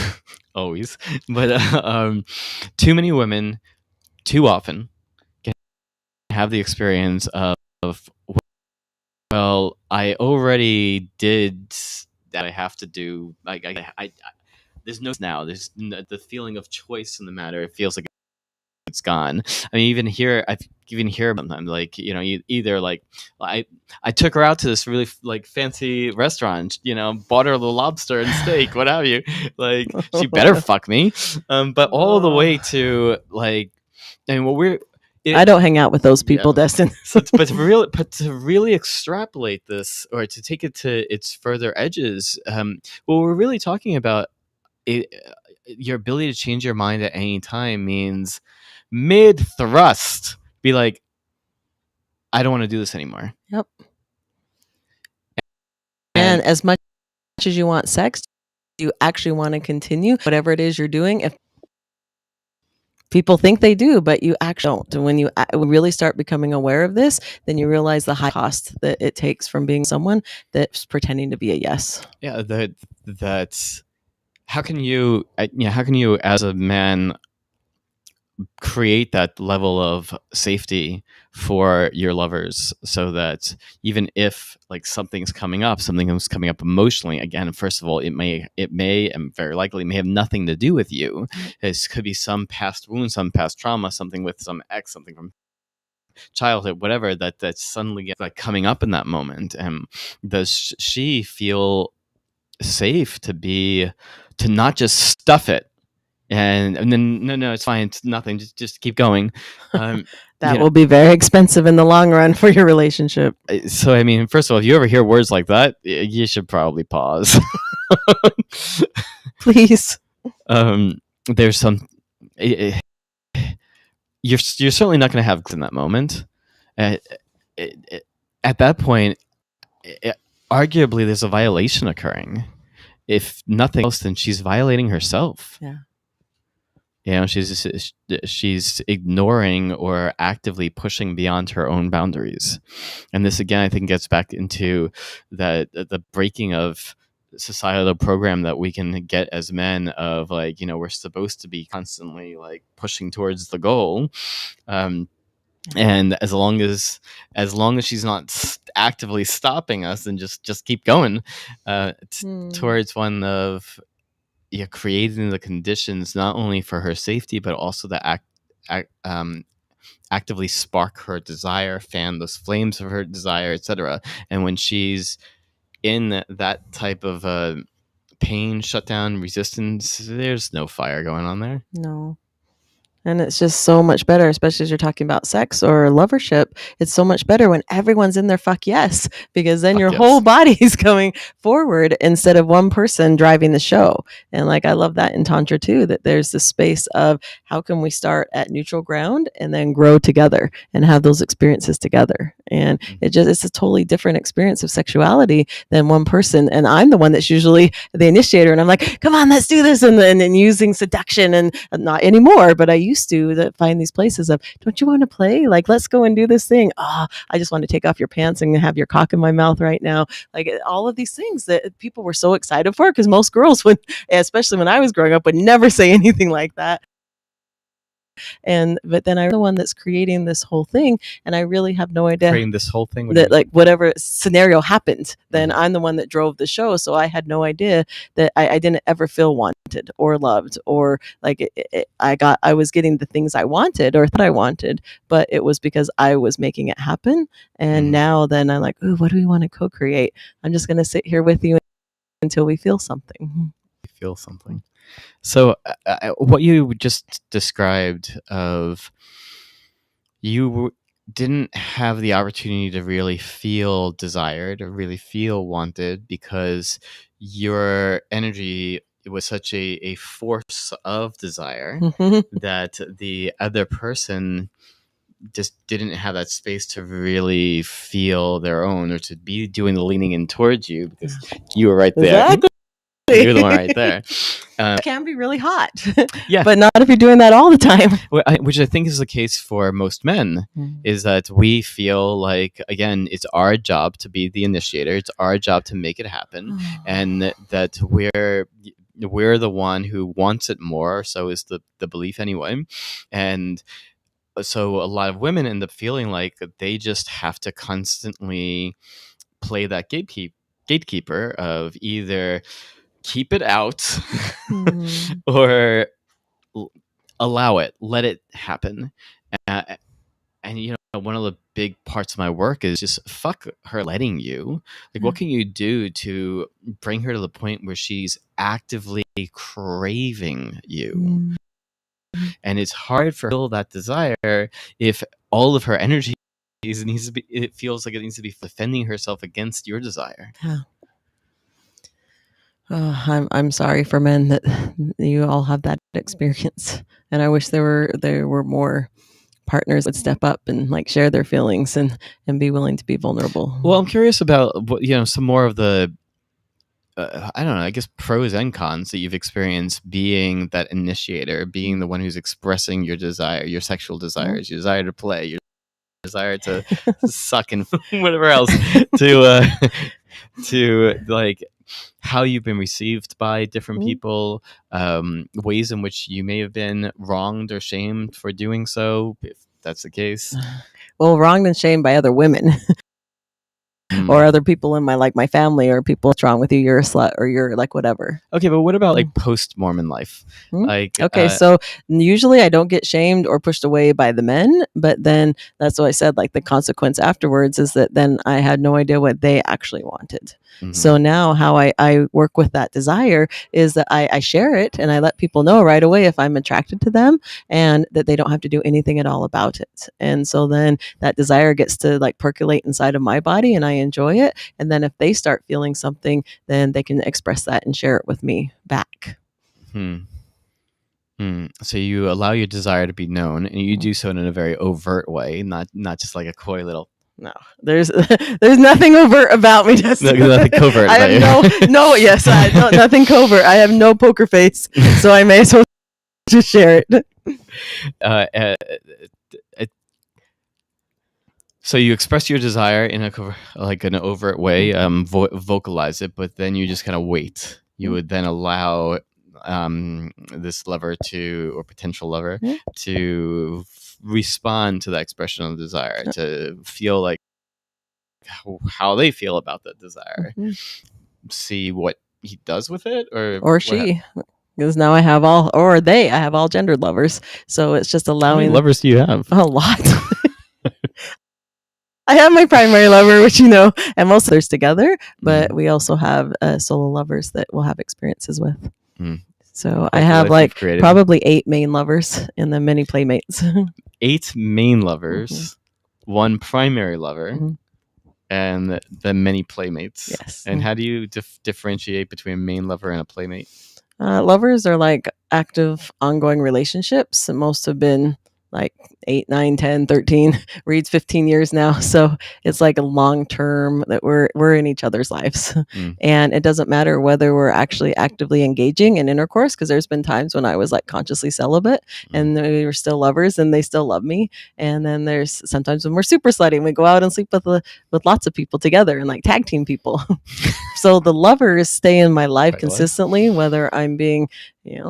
always, but too many women, too often, can have the experience of well, I already did that. I have to do. There's no now. There's the feeling of choice in the matter. It feels like it's gone. I mean, I even hear about them, like, you know, either like I took her out to this really like fancy restaurant, you know, bought her the lobster and steak, what have you, like she better fuck me, but all the way to like, I mean, I don't hang out with those people, Destin. but to really extrapolate this, or to take it to its further edges, what we're really talking about, your ability to change your mind at any time means mid thrust be like, I don't want to do this anymore. Yep. And as much as you want sex, you actually want to continue whatever it is you're doing. If people think they do, but you actually don't. And when you really start becoming aware of this, then you realize the high cost that it takes from being someone that's pretending to be a yes. Yeah, that's how can you as a man create that level of safety for your lovers, so that even if like something's coming up emotionally, again, first of all, it may and very likely may have nothing to do with you. It could be some past wound, some past trauma, something with some ex, something from childhood, whatever, that suddenly gets like coming up in that moment. And does she feel safe to not just stuff it and then no, it's fine, it's nothing, just keep going. That will be very expensive in the long run for your relationship. So I mean, first of all, if you ever hear words like that, you should probably pause. Please. There's some you're certainly not going to have in that moment. At that point, arguably there's a violation occurring. If nothing else, then she's violating herself. Yeah. You know, she's ignoring or actively pushing beyond her own boundaries. And this again, I think, gets back into the breaking of societal program that we can get as men of, like, you know, we're supposed to be constantly like pushing towards the goal. And as long as she's not actively stopping us, then just keep going towards one of creating the conditions not only for her safety, but also to actively spark her desire, fan those flames of her desire, etc. And when she's in that type of pain, shutdown, resistance, there's no fire going on there. No. And it's just so much better, especially as you're talking about sex or lovership. It's so much better when everyone's in their fuck yes, because then your whole body is going forward instead of one person driving the show. And like, I love that in Tantra too, that there's this space of how can we start at neutral ground and then grow together and have those experiences together. And it's a totally different experience of sexuality than one person. And I'm the one that's usually the initiator. And I'm like, come on, let's do this. And then using seduction, and not anymore, but I used to find these places of, don't you want to play? Like, let's go and do this thing. I just want to take off your pants and have your cock in my mouth right now. Like, all of these things that people were so excited for, because most girls would, especially when I was growing up, would never say anything like that. But then I'm the one that's creating this whole thing, and I really have no idea. Creating this whole thing? That, like, whatever scenario happened, then I'm the one that drove the show. So I had no idea that I didn't ever feel wanted or loved, or like I was getting the things I wanted or thought I wanted, but it was because I was making it happen. And now then I'm like, ooh, what do we want to co-create? I'm just going to sit here with you until we feel something. So what you just described of you didn't have the opportunity to really feel desired or really feel wanted because your energy was such a force of desire that the other person just didn't have that space to really feel their own, or to be doing the leaning in towards you, because you were right there. Exactly. You're the one right there. It can be really hot. Yeah. But not if you're doing that all the time. Which I think is the case for most men, is that we feel like, again, it's our job to be the initiator. It's our job to make it happen. And that we're the one who wants it more. So is the belief anyway. And so a lot of women end up feeling like they just have to constantly play that gatekeeper of either keep it out or allow it, let it happen. And you know, one of the big parts of my work is just fuck her letting you. Like, what can you do to bring her to the point where she's actively craving you? And it's hard for her to feel that desire if all of her energy it feels like it needs to be defending herself against your desire. Yeah. I'm sorry for men that you all have that experience, and I wish there were more partners that would step up and like share their feelings and be willing to be vulnerable. Well, I'm curious about what, you know, some more of the I don't know, I guess pros and cons that you've experienced being that initiator, being the one who's expressing your desire, your sexual desires, your desire to play, your desire to suck and whatever else, to like how you've been received by different people, ways in which you may have been wronged or shamed for doing so, if that's the case. Well, wronged and shamed by other women. Or other people in my family, or people, what's wrong with you? You're a slut, or you're like whatever. Okay, but what about like post-Mormon life? Like, okay, so usually I don't get shamed or pushed away by the men, but then that's what I said. Like, the consequence afterwards is that then I had no idea what they actually wanted. So now how I work with that desire is that I share it, and I let people know right away if I'm attracted to them, and that they don't have to do anything at all about it. And so then that desire gets to like percolate inside of my body, and I enjoy it. And then if they start feeling something, then they can express that and share it with me back. So you allow your desire to be known, and you do so in a very overt way, not just like a coy little. No, there's nothing overt about me. Justin. Nothing covert. I have nothing covert. I have no poker face, so I may as well Just share it. uh, uh, uh, so you express your desire in an overt way, vocalize it, but then you just kind of wait. You would then allow this lover or potential lover to respond to that expression of desire, to feel like how they feel about that desire, see what he does with it, or she. Because now I have all gendered lovers. So it's just allowing. How many lovers do you have? A lot. I have my primary lover, which and most others together, but we also have solo lovers that we'll have experiences with. So I have probably 8 main lovers and then many playmates. 8 main lovers, 1 primary lover, and then many playmates. Yes. And how do you differentiate between a main lover and a playmate? Lovers are like active, ongoing relationships. Most have been like 8, 9, 10, 13, Reed's 15 years now. So it's like a long term that we're in each other's lives. And it doesn't matter whether we're actually actively engaging in intercourse, because there's been times when I was like consciously celibate and we were still lovers and they still love me. And then there's sometimes when we're super slutty and we go out and sleep with lots of people together and like tag team people. So the lovers stay in my life consistently, whether I'm being,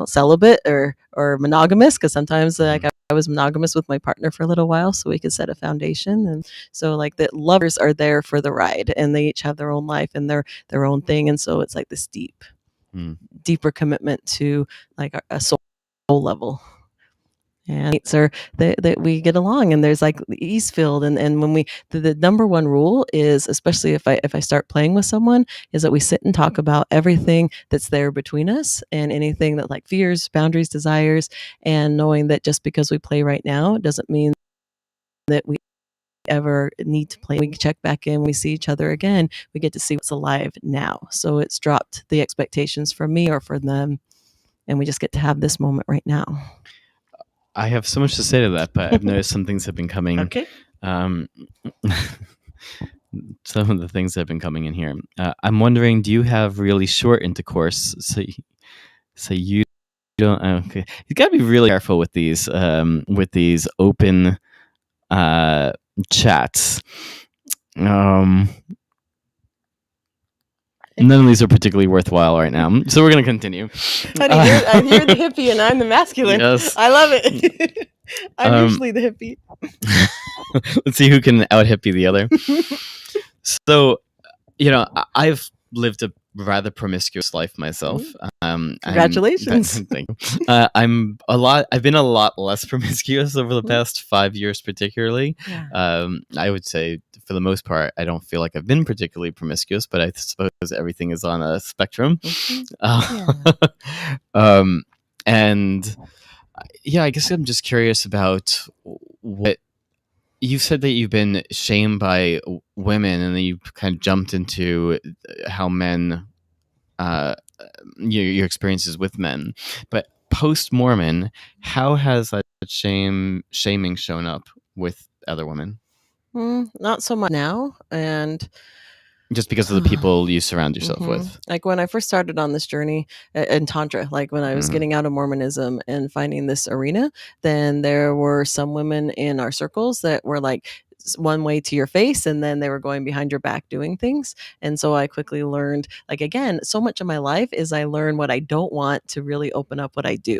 celibate or monogamous, because sometimes I was monogamous with my partner for a little while so we could set a foundation. And so like the lovers are there for the ride and they each have their own life and their own thing. And so it's like this deeper commitment to like a soul level. And it's that we get along, and there's like ease filled. And when the number one rule is, especially if I start playing with someone, is that we sit and talk about everything that's there between us and anything that like fears, boundaries, desires, and knowing that just because we play right now doesn't mean that we ever need to play. We check back in, we see each other again, we get to see what's alive now. So it's dropped the expectations from me or for them, and we just get to have this moment right now. I have so much to say to that, but I've noticed some things have been coming. Okay. Some of the things that have been coming in here. I'm wondering, do you have really short intercourse? So you don't. Okay, you got to be really careful with these open chats. None of these are particularly worthwhile right now, so we're going to continue. Honey, you're the hippie and I'm the masculine. Yes. I love it. I'm usually the hippie. Let's see who can out-hippie the other. So, I've lived a rather promiscuous life myself. Congratulations. Thank you. I've been a lot less promiscuous over the past 5 years, particularly. Yeah. I would say, for the most part, I don't feel like I've been particularly promiscuous, but I suppose everything is on a spectrum. And I guess I'm just curious about what you said, that you've been shamed by women, and then you kind of jumped into how men, your experiences with men. But post-Mormon, how has that shaming shown up with other women? Not so much now, and just because of the people you surround yourself with. Like when I first started on this journey in Tantra, like when I was getting out of Mormonism and finding this arena, then there were some women in our circles that were like one way to your face, and then they were going behind your back doing things. And so I quickly learned, like, again, so much of my life is I learn what I don't want to really open up what I do.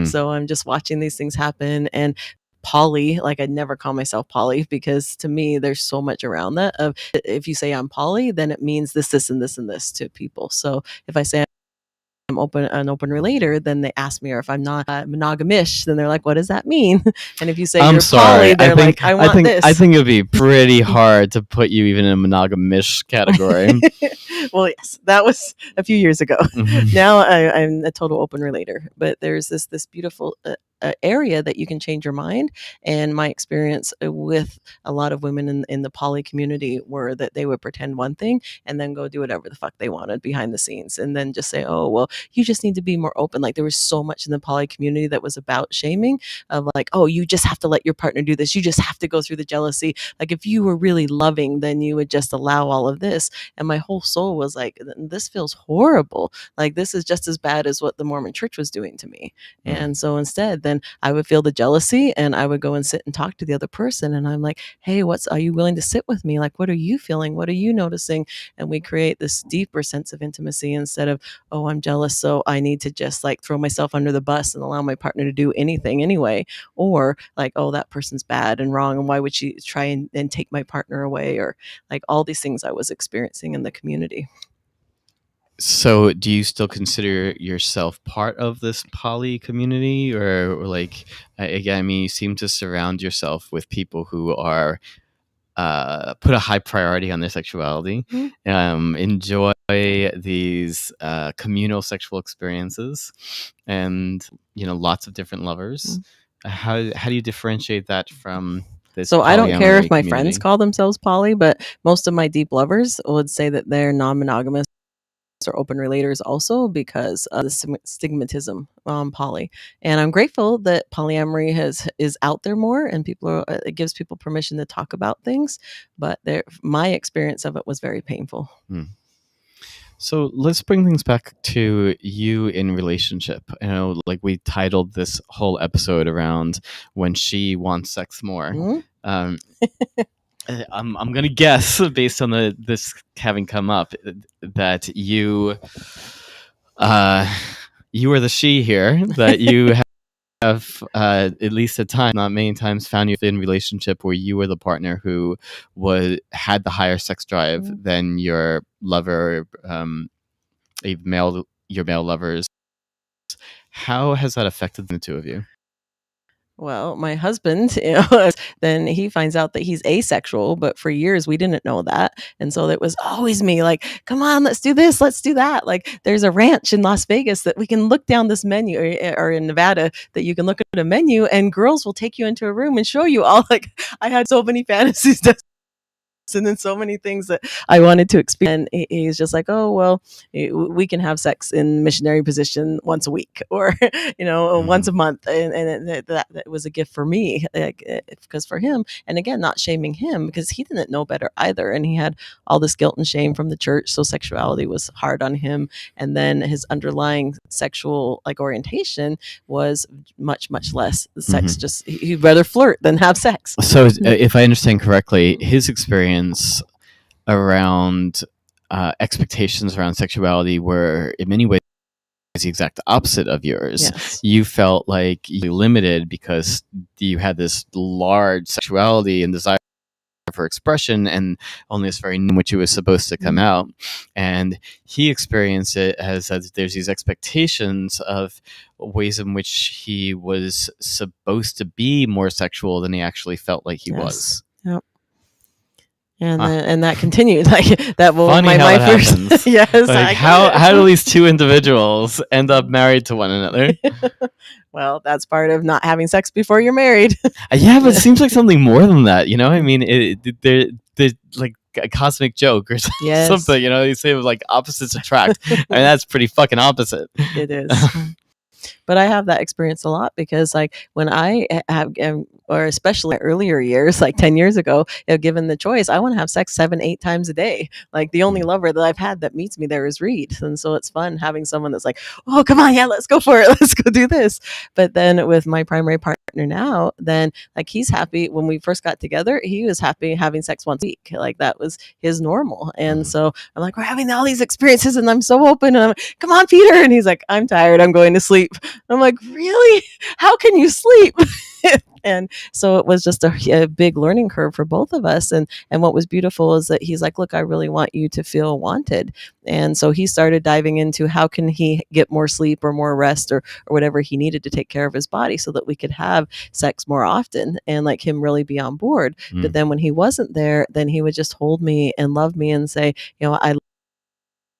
So I'm just watching these things happen. And poly, like I'd never call myself poly, because to me there's so much around that of, if you say I'm poly, then it means this and this and this to people. So if I say I'm an open relator, then they ask me, or if I'm not monogamish, then they're like, what does that mean? And if you say you're poly, they're like, I want this. I think it'd be pretty hard to put you even in a monogamish category. Well, yes, that was a few years ago. Now I'm a total open relator, but there's this beautiful area that you can change your mind. And my experience with a lot of women in the poly community were that they would pretend one thing and then go do whatever the fuck they wanted behind the scenes, and then just say, oh, well, you just need to be more open. Like there was so much in the poly community that was about shaming of like, oh, you just have to let your partner do this. You just have to go through the jealousy. Like if you were really loving, then you would just allow all of this. And my whole soul was like, this feels horrible. Like this is just as bad as what the Mormon church was doing to me. And so instead, then I would feel the jealousy and I would go and sit and talk to the other person. And I'm like, hey, are you willing to sit with me? Like, what are you feeling? What are you noticing? And we create this deeper sense of intimacy instead of, oh, I'm jealous, so I need to just like throw myself under the bus and allow my partner to do anything anyway. Or like, oh, that person's bad and wrong, and why would she try and take my partner away? Or like all these things I was experiencing in the community. So do you still consider yourself part of this poly community, or like, again, I mean, you seem to surround yourself with people who are put a high priority on their sexuality, enjoy these communal sexual experiences, and lots of different lovers. How do you differentiate that from this? So I don't care if my community? friends call themselves poly, but most of my deep lovers would say that they're non-monogamous or open relators also because of the stigmatism on poly. And I'm grateful that polyamory is out there more, and it gives people permission to talk about things. But my experience of it was very painful. So let's bring things back to you in relationship. Like we titled this whole episode around when she wants sex more. I'm gonna guess, based on this having come up, that you are the she here. That you have at least at times, not many times, found you in relationship where you were the partner who had the higher sex drive than your lover, your male lovers. How has that affected the two of you? Well, my husband, then he finds out that he's asexual, but for years we didn't know that. And so it was always me like, come on, let's do this, let's do that. Like there's a ranch in Las Vegas that we can look down this menu, or in Nevada that you can look at a menu and girls will take you into a room and show you all. Like I had so many fantasies and then so many things that I wanted to experience. And he's just like, oh, well, we can have sex in missionary position once a week or, once a month. And that was a gift for me, because for him, and again, not shaming him because he didn't know better either. And he had all this guilt and shame from the church. So sexuality was hard on him. And then his underlying sexual orientation was much, much less sex. Just he'd rather flirt than have sex. So if I understand correctly, his experience around expectations around sexuality were in many ways the exact opposite of yours. Yes. You felt like you were limited because you had this large sexuality and desire for expression, and only this very which it was supposed to come out. And he experienced it as there's these expectations of ways in which he was supposed to be more sexual than he actually felt like he was. Yep. And that continued like that. Well, Funny how my it first happens. yes. Like how do these two individuals end up married to one another? Well, that's part of not having sex before you're married. Yeah, but it seems like something more than that. I mean, they're like a cosmic joke or something. They say like opposites attract. I mean, that's pretty fucking opposite. It is. But I have that experience a lot because like when I have, or especially earlier years, like 10 years ago, given the choice, I want to have sex 7-8 times a day. Like the only lover that I've had that meets me there is Reed. And so it's fun having someone that's like, oh, come on. Yeah, let's go for it. Let's go do this. But then with my primary partner now, then like he's happy. When we first got together, he was happy having sex once a week. Like that was his normal. And so I'm like, we're having all these experiences and I'm so open. And I'm like, come on, Peter. And he's like, I'm tired. I'm going to sleep. I'm like, really? How can you sleep? And so it was just a big learning curve for both of us. And what was beautiful is that he's like, look, I really want you to feel wanted. And so he started diving into how can he get more sleep or more rest or whatever he needed to take care of his body so that we could have sex more often and like him really be on board. But then when he wasn't there, then he would just hold me and love me and say, I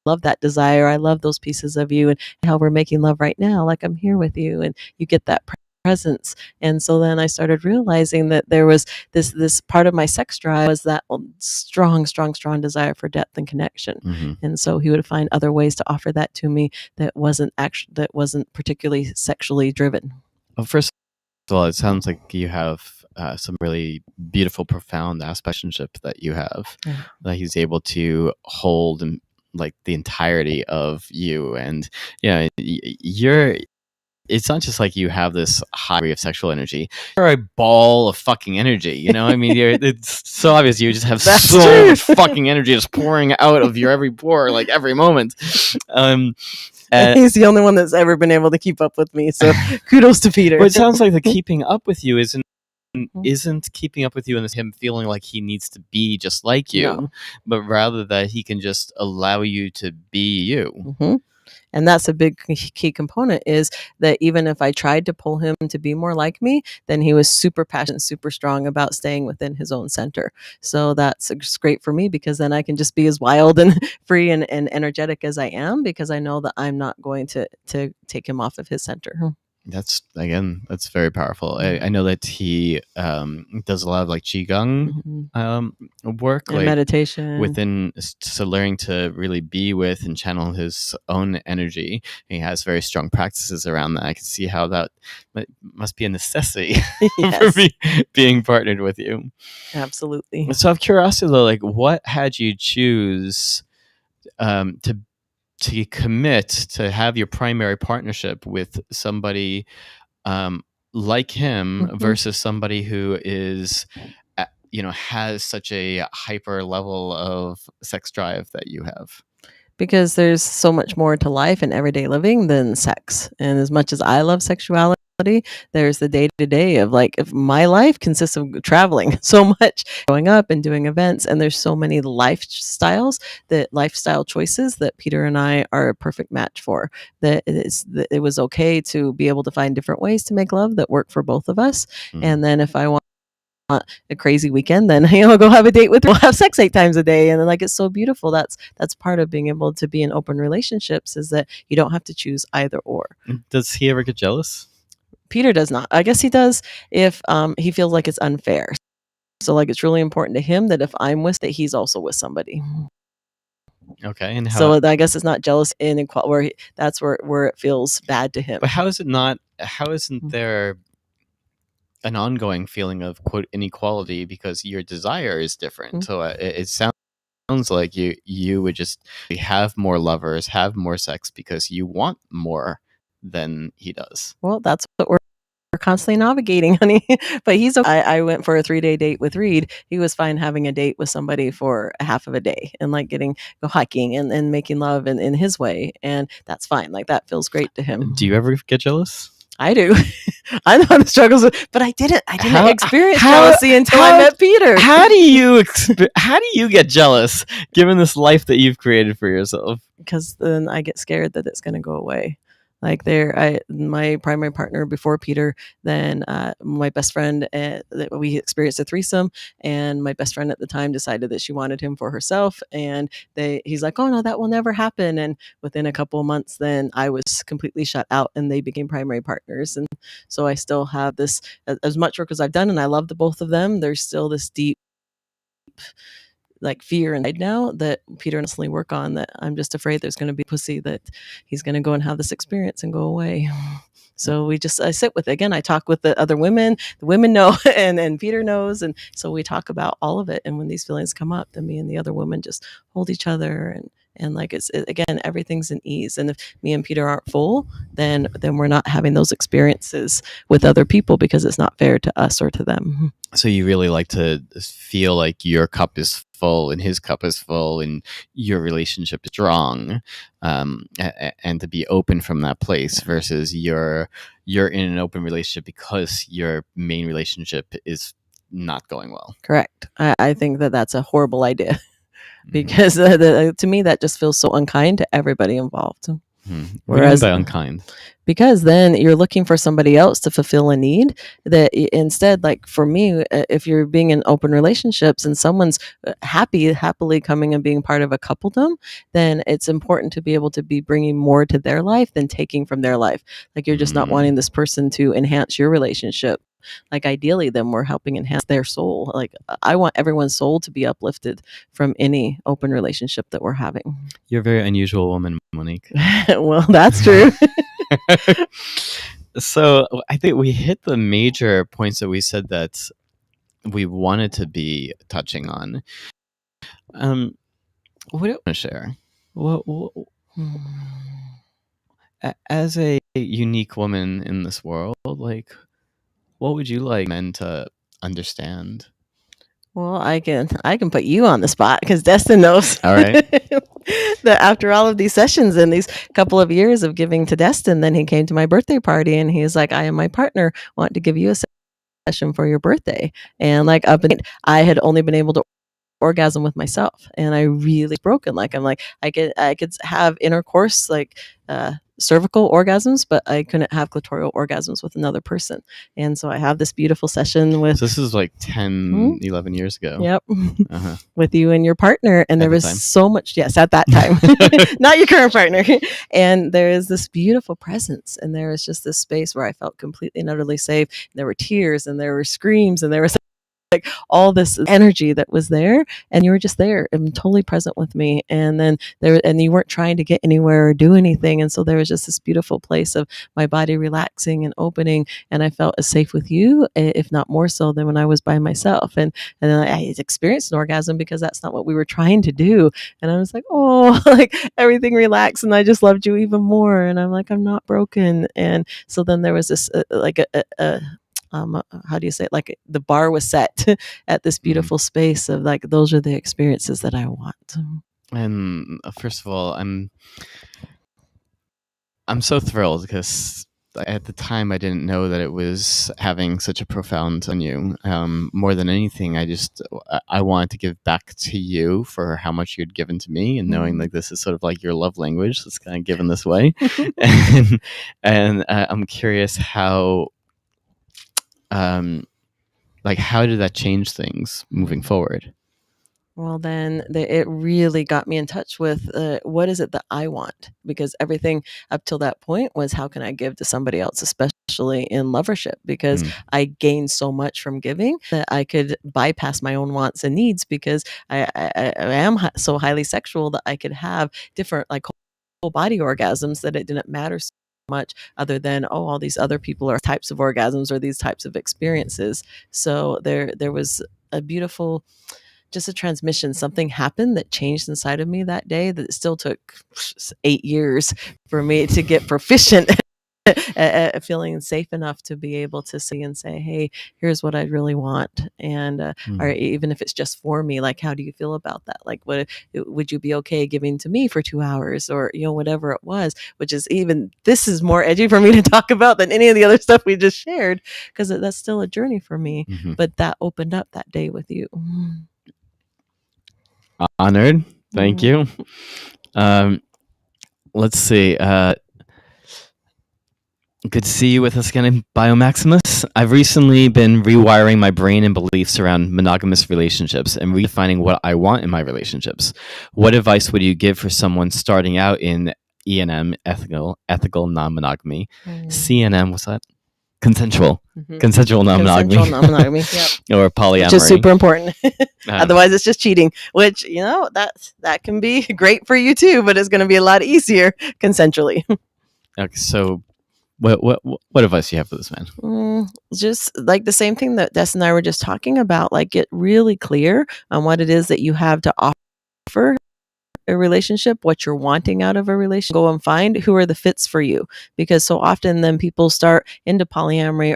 love that desire. I love those pieces of you and how we're making love right now. Like I'm here with you. And you get that presence. And so then I started realizing that there was this part of my sex drive was that strong desire for depth and connection. Mm-hmm. And so he would find other ways to offer that to me that wasn't particularly sexually driven. Well, first of all, it sounds like you have some really beautiful, profound relationship that you have, that he's able to hold and like the entirety of you. And yeah, it's not just like you have this high degree of sexual energy. You're a ball of fucking energy, you know? I mean, it's so obvious you just have so much fucking energy just pouring out of your every pore, like every moment. He's the only one that's ever been able to keep up with me, so kudos to Peter. But it sounds like the keeping up with you isn't keeping up with you and him feeling like he needs to be just like you, but rather that he can just allow you to be you. Mm-hmm. And that's a big key component, is that even if I tried to pull him to be more like me, then he was super passionate, super strong about staying within his own center. So that's great for me, because then I can just be as wild and free and energetic as I am, because I know that I'm not going to take him off of his center. That's very powerful. I know that he does a lot of like qigong work, and like meditation within, so learning to really be with and channel his own energy. He has very strong practices around that. I can see how that must be a necessity for me being partnered with you. Absolutely. So, out of curiosity, though, like, what had you choose to commit to have your primary partnership with somebody like him versus somebody who is, has such a hyper level of sex drive that you have? Because there's so much more to life and everyday living than sex. And as much as I love sexuality, there's the day-to-day of, like, if my life consists of traveling so much, going up and doing events, and there's so many lifestyle choices that Peter and I are a perfect match for, that it was okay to be able to find different ways to make love that work for both of us. And then if I want a crazy weekend, then go have a date with her. We'll have sex 8 times a day, and then, like, it's so beautiful. That's part of being able to be in open relationships, is that you don't have to choose either or. Does he ever get jealous? Peter does not. I guess he does if he feels like it's unfair. So, like, it's really important to him that if I'm with, that he's also with somebody. Okay, and so I guess it's not jealous where that's where it feels bad to him. But how is it not? How isn't there an ongoing feeling of, quote, inequality, because your desire is different? So it sounds like you would just have more lovers, have more sex because you want more than he does. Well, that's what we're constantly navigating, honey. But he's okay. I went for a 3-day date with Reed. He was fine having a date with somebody for a half of a day and, like, go hiking and making love in his way, and that's fine. Like, that feels great to him. Do you ever get jealous? I do. I know the struggles, but I didn't experience jealousy until I met Peter. How do you get jealous given this life that you've created for yourself? Because then I get scared that it's going to go away. Like, my primary partner before Peter, then my best friend, we experienced a threesome, and my best friend at the time decided that she wanted him for herself, and he's like, oh no, that will never happen. And within a couple of months, then I was completely shut out, and they became primary partners. And so I still have this, as much work as I've done, and I love the both of them, there's still this deep, like, fear inside now that Peter and I work on, that I'm just afraid there's going to be pussy, that he's going to go and have this experience and go away. So I sit with it. Again, I talk with the other women. The women know, and Peter knows, and so we talk about all of it. And when these feelings come up, then me and the other women just hold each other, and like, again, everything's in ease. And if me and Peter aren't full, then we're not having those experiences with other people, because it's not fair to us or to them. So you really like to feel like your cup is full and his cup is full and your relationship is strong, and to be open from that place, versus you're in an open relationship because your main relationship is not going well. Correct. I think that that's a horrible idea. Because to me, that just feels so unkind to everybody involved. What do you mean Whereas by unkind? because then you're looking for somebody else to fulfill a need that instead, like for me, if you're being in open relationships and someone's happily coming and being part of a coupledom, then it's important to be able to be bringing more to their life than taking from their life. Like you're just not wanting this person to enhance your relationship. Like ideally then we're helping enhance their soul. Like I want everyone's soul to be uplifted from any open relationship that we're having. You're a very unusual woman, Monique. Well, that's true. So I think we hit the major points that we said that we wanted to be touching on. What do you want to share? What as a unique woman in this world, like, what would you like men to understand? Well, I can put you on the spot because Destin knows. All right. That after all of these sessions and these couple of years of giving to Destin, then he came to my birthday party and he's like, I and my partner want to give you a session for your birthday. And like I had only been able to orgasm with myself, and I really broken. Like I'm like I could have intercourse, like cervical orgasms, but I couldn't have clitoral orgasms with another person. And so I have this beautiful session with. So this is like 10, 11 years ago. Yep. With you and your partner, and there was so much. Yes, at that time, not your current partner. And there is this beautiful presence, and there was just this space where I felt completely and utterly safe. And there were tears, and there were screams, and there was like all this energy that was there, and you were just there and totally present with me. And then and you weren't trying to get anywhere or do anything. And so there was just this beautiful place of my body relaxing and opening. And I felt as safe with you, if not more so than when I was by myself. And then I experienced an orgasm because that's not what we were trying to do. And I was like, oh, like everything relaxed. And I just loved you even more. And I'm like, I'm not broken. And so then there was this how do you say it? Like the bar was set at this beautiful space of like, those are the experiences that I want. And first of all, I'm so thrilled because at the time I didn't know that it was having such a profound on you. More than anything, I wanted to give back to you for how much you'd given to me, and knowing like this is sort of like your love language, it's kind of given this way. and I'm curious how. Like how did that change things moving forward? Well, then it really got me in touch with what is it that I want? Because everything up till that point was, how can I give to somebody else, especially in lovership? Because I gained so much from giving that I could bypass my own wants and needs, because I am so highly sexual that I could have different like whole body orgasms, that it didn't matter so much other than, oh, all these other people are types of orgasms or these types of experiences. So there was a beautiful, just a transmission. Something happened that changed inside of me that day, that it still took 8 years for me to get proficient at feeling safe enough to be able to see and say, hey, here's what I really want. And or even if it's just for me, like, how do you feel about that? Like, would you be okay giving to me for 2 hours, or, whatever it was, which is this is more edgy for me to talk about than any of the other stuff we just shared, because that's still a journey for me. But that opened up that day with you. Honored. Thank you. Let's see. Good to see you with us again, Biomaximus. I've recently been rewiring my brain and beliefs around monogamous relationships and redefining what I want in my relationships. What advice would you give for someone starting out in ENM, ethical non-monogamy, CNM, what's that? Consensual non-monogamy. Consensual non-monogamy, yep. Or polyamory. Which is super important. Otherwise, it's just cheating, which, that can be great for you too, but it's going to be a lot easier consensually. Okay, so what advice do you have for this man? Just like the same thing that Des and I were just talking about, like, get really clear on what it is that you have to offer a relationship, what you're wanting out of a relationship. Go and find who are the fits for you, because so often then people start into polyamory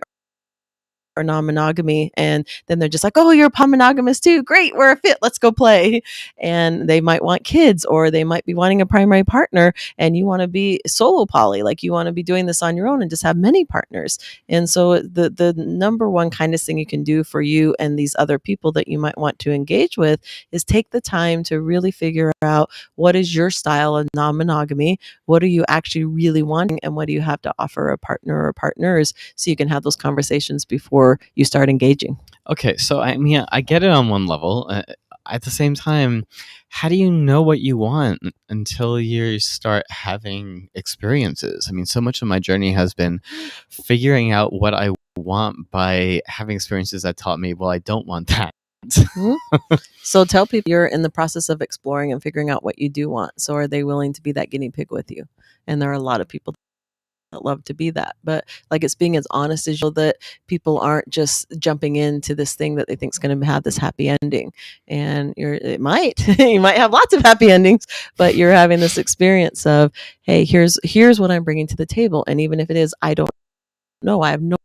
for non-monogamy, and then they're just like, oh, you're monogamous too, great, we're a fit, let's go play. And they might want kids, or they might be wanting a primary partner, and you want to be solo poly, like you want to be doing this on your own and just have many partners. And so the number one kindest thing you can do for you and these other people that you might want to engage with is take the time to really figure out what is your style of non-monogamy, what are you actually really wanting, and what do you have to offer a partner or partners, so you can have those conversations before you start engaging. Okay, so I mean, I get it on one level. At the same time, how do you know what you want until you start having experiences? I mean, so much of my journey has been figuring out what I want by having experiences that taught me, well, I don't want that. So tell people you're in the process of exploring and figuring out what you do want. So are they willing to be that guinea pig with you? And there are a lot of people that love to be that, but like, it's being as honest as you, that people aren't just jumping into this thing that they think is going to have this happy ending. And you might have lots of happy endings, but you're having this experience of, hey, here's what I'm bringing to the table. And even if it is, I don't know, I have no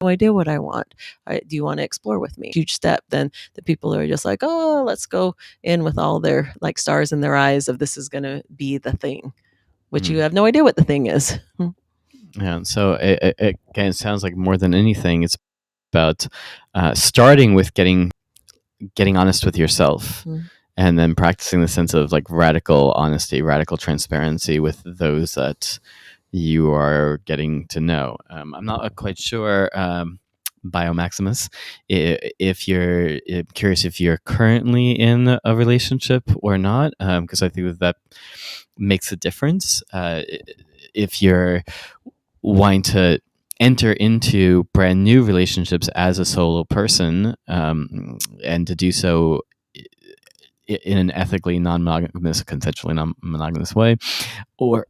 idea what I want. Do you want to explore with me? Huge step. Then the people are just like, oh, let's go in with all their like stars in their eyes of this is going to be the thing, which you have no idea what the thing is. Yeah. So again, it sounds like more than anything, it's about starting with getting honest with yourself, and then practicing the sense of like radical honesty, radical transparency with those that you are getting to know. I'm not quite sure, Biomaximus, if you're curious if you're currently in a relationship or not, because I think that makes a difference. If you're wanting to enter into brand new relationships as a solo person, and to do so in an ethically non-monogamous, consensually non-monogamous way, or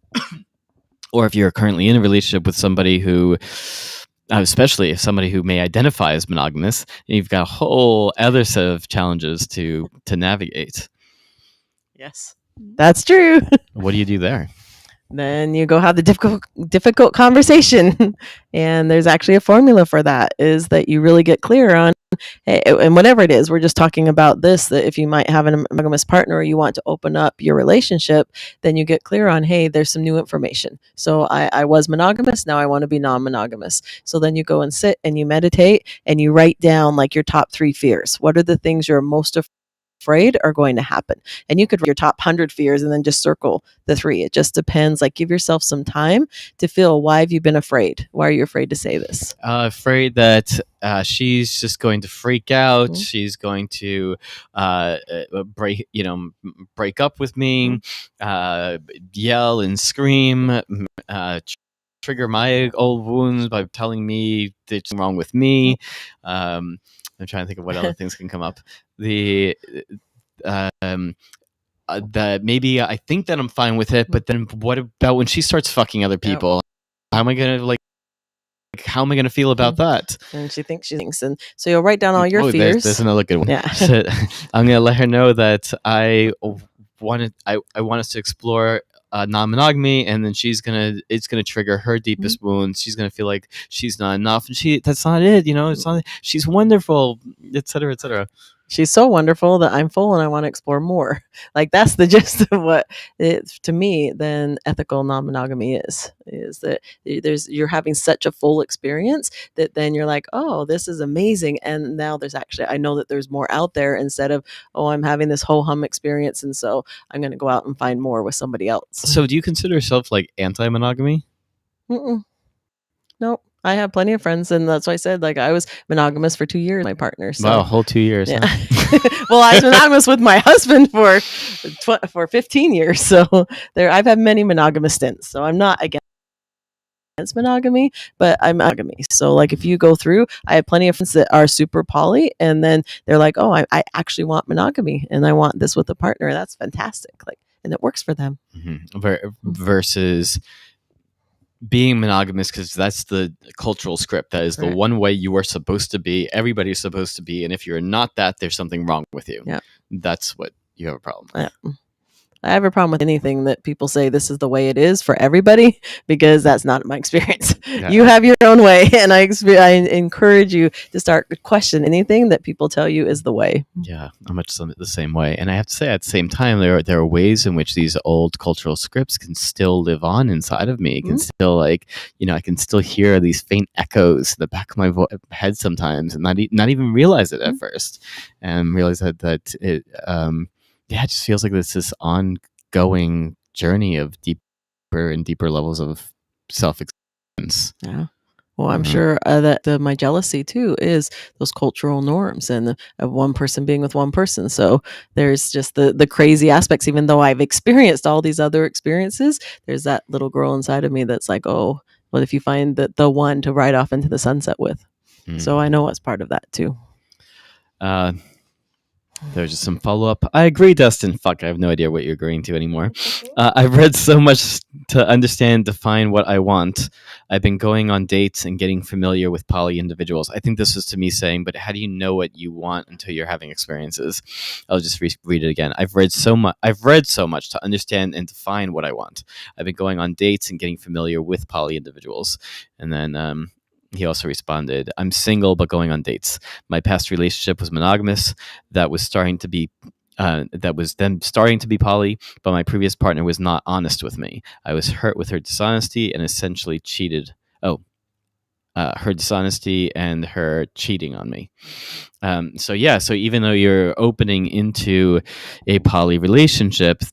if you're currently in a relationship with somebody who, especially if somebody who may identify as monogamous, you've got a whole other set of challenges to navigate. Yes, that's true. What do you do there? Then you go have the difficult conversation. And there's actually a formula for that, is that you really get clear on, and whatever it is, we're just talking about this, that if you might have a monogamous partner or you want to open up your relationship, then you get clear on, hey, there's some new information. So I was monogamous, now I want to be non-monogamous. So then you go and sit and you meditate and you write down like your top 3 fears. What are the things you're most afraid are going to happen? And you could write your top 100 fears and then just circle the 3. It just depends. Like, give yourself some time to feel, why have you been afraid? Why are you afraid to say this? Afraid that she's just going to freak out. She's going to break up with me, yell and scream, trigger my old wounds by telling me there's something wrong with me. I'm trying to think of what other things can come up. That maybe I think that I'm fine with it, but then what about when she starts fucking other people? How am I gonna feel about that? And she thinks. And so you'll write down all your fears. There's another good one. Yeah. So I'm gonna let her know that I want us to explore non-monogamy, and then it's gonna trigger her deepest wounds. She's gonna feel like she's not enough, and that's not it. It's not. She's wonderful, etc., etc. She's so wonderful that I'm full and I want to explore more. Like, that's the gist of what to me, then ethical non-monogamy is that you're having such a full experience that then you're like, oh, this is amazing. And now I know that there's more out there, instead of, oh, I'm having this whole hum experience, and so I'm going to go out and find more with somebody else. So do you consider yourself like anti-monogamy? Nope. I have plenty of friends, and that's why I said, like, I was monogamous for 2 years with my partner. So. Wow, a whole 2 years. Yeah. Huh? Well, I was monogamous with my husband for 15 years. So I've had many monogamous stints. So I'm not against monogamy, but I'm monogamy. So like, if you go through, I have plenty of friends that are super poly, and then they're like, oh, I actually want monogamy and I want this with a partner. That's fantastic. Like, and it works for them. Versus being monogamous, because that's the cultural script. That is the one way you are supposed to be. Everybody's supposed to be. And if you're not that, there's something wrong with you. Yeah. That's what you have a problem with. Yeah. I have a problem with anything that people say this is the way it is for everybody, because that's not my experience. Yeah. You have your own way, and I encourage you to start question anything that people tell you is the way. Yeah, I'm much the same way. And I have to say, at the same time, there are ways in which these old cultural scripts can still live on inside of me. It can still, like, I can still hear these faint echoes in the back of my head sometimes, and not even realize it at first, and realize that it it just feels like this ongoing journey of deeper and deeper levels of self-acceptance. Yeah. Well, I'm sure that my jealousy too is those cultural norms and of one person being with one person. So there's just the crazy aspects. Even though I've experienced all these other experiences, there's that little girl inside of me that's like, oh, well, if you find the one to ride off into the sunset with. So I know it's part of that too. There's just some follow-up. I agree, Dustin. Fuck, I have no idea what you're agreeing to anymore. I've read so much to understand, define what I want. I've been going on dates and getting familiar with poly individuals. I think this was to me saying, but how do you know what you want until you're having experiences? I'll just read it again. I've read so much to understand and define what I want. I've been going on dates and getting familiar with poly individuals. And then he also responded, I'm single but going on dates. My past relationship was monogamous. That was starting to be poly, but my previous partner was not honest with me. I was hurt with her dishonesty and essentially cheated. Her dishonesty and her cheating on me. So even though you're opening into a poly relationship,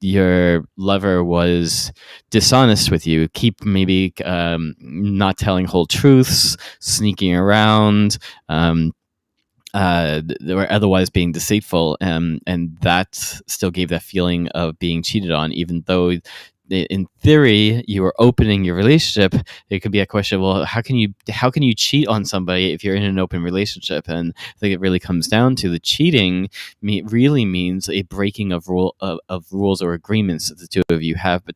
your lover was dishonest with you, maybe not telling whole truths, sneaking around, or otherwise being deceitful, and that still gave that feeling of being cheated on, even though in theory you were opening your relationship. It could be a question, well, how can you cheat on somebody if you're in an open relationship? And I think it really comes down to the cheating really means a breaking of rules or agreements that the two of you have, but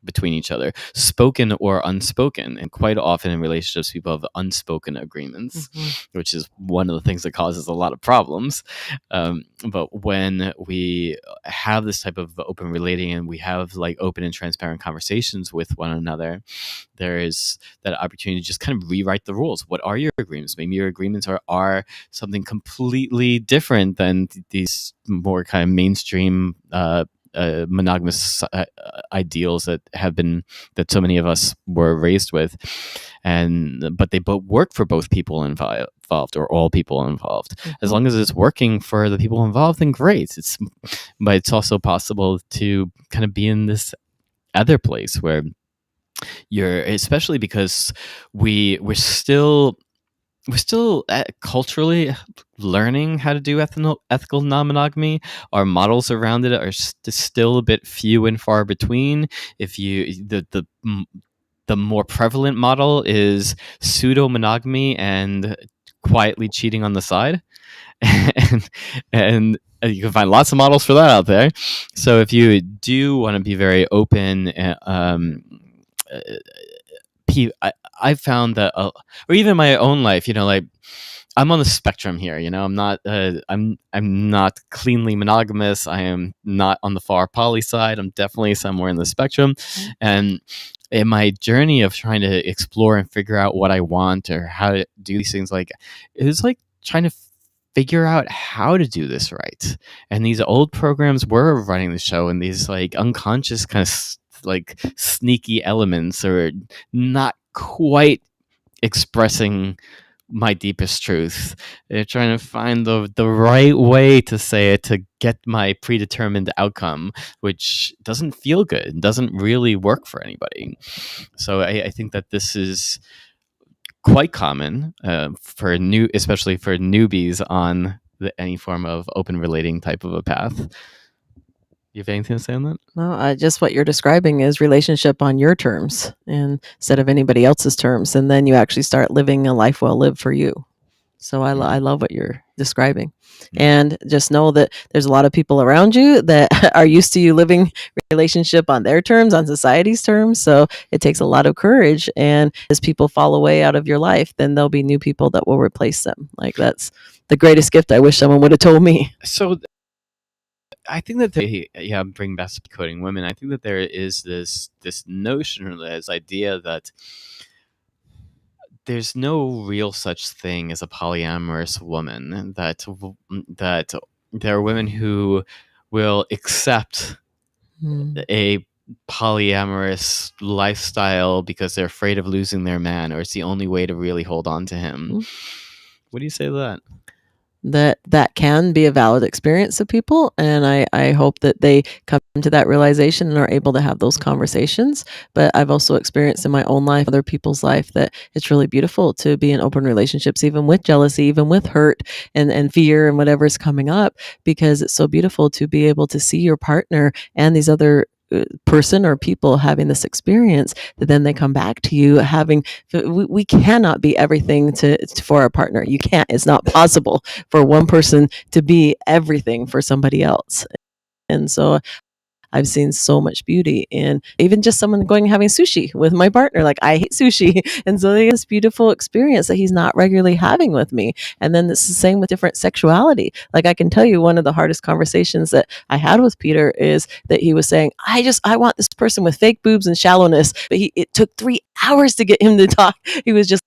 between each other, spoken or unspoken. And quite often in relationships, people have unspoken agreements, which is one of the things that causes a lot of problems. But when we have this type of open relating and we have like open and transparent conversations with one another, there is that opportunity to just kind of rewrite the rules. What are your agreements? Maybe your agreements are something completely different than these more kind of mainstream monogamous ideals that so many of us were raised with, but they both work for both people involved or all people involved. As long as it's working for the people involved, then great. But it's also possible to kind of be in this other place where especially because we're still culturally learning how to do ethical non-monogamy. Our models around it are still a bit few and far between. The more prevalent model is pseudo-monogamy and quietly cheating on the side. and you can find lots of models for that out there. So if you do want to be very open, I found that, or even my own life, like I'm on the spectrum here. I'm not I'm not cleanly monogamous. I am not on the far poly side. I'm definitely somewhere in the spectrum. And in my journey of trying to explore and figure out what I want or how to do these things, like it was like trying to figure out how to do this right. And these old programs were running the show, and these like unconscious kind of like sneaky elements are not quite expressing my deepest truth. They're trying to find the right way to say it to get my predetermined outcome, which doesn't feel good, doesn't really work for anybody. So I think that this is quite common especially for newbies on any form of open relating type of a path. You have anything to say on that? No, just what you're describing is relationship on your terms instead of anybody else's terms. And then you actually start living a life well lived for you. So I love what you're describing. And just know that there's a lot of people around you that are used to you living relationship on their terms, on society's terms. So it takes a lot of courage. And as people fall away out of your life, then there'll be new people that will replace them. Like that's the greatest gift I wish someone would have told me. So I think that bring back to coding women. I think that there is this notion or this idea that there's no real such thing as a polyamorous woman. That there are women who will accept a polyamorous lifestyle because they're afraid of losing their man, or it's the only way to really hold on to him. What do you say to that? That can be a valid experience of people, and I hope that they come to that realization and are able to have those conversations. But I've also experienced in my own life, other people's life, that it's really beautiful to be in open relationships, even with jealousy, even with hurt and fear and whatever's coming up, because it's so beautiful to be able to see your partner and these other person or people having this experience, that then they come back to you having, we cannot be everything for our partner. You can't, it's not possible for one person to be everything for somebody else. And so I've seen so much beauty in even just someone going and having sushi with my partner. Like, I hate sushi. And so they have this beautiful experience that he's not regularly having with me. And then it's the same with different sexuality. Like, I can tell you one of the hardest conversations that I had with Peter is that he was saying, I want this person with fake boobs and shallowness. But it took 3 hours to get him to talk. He was just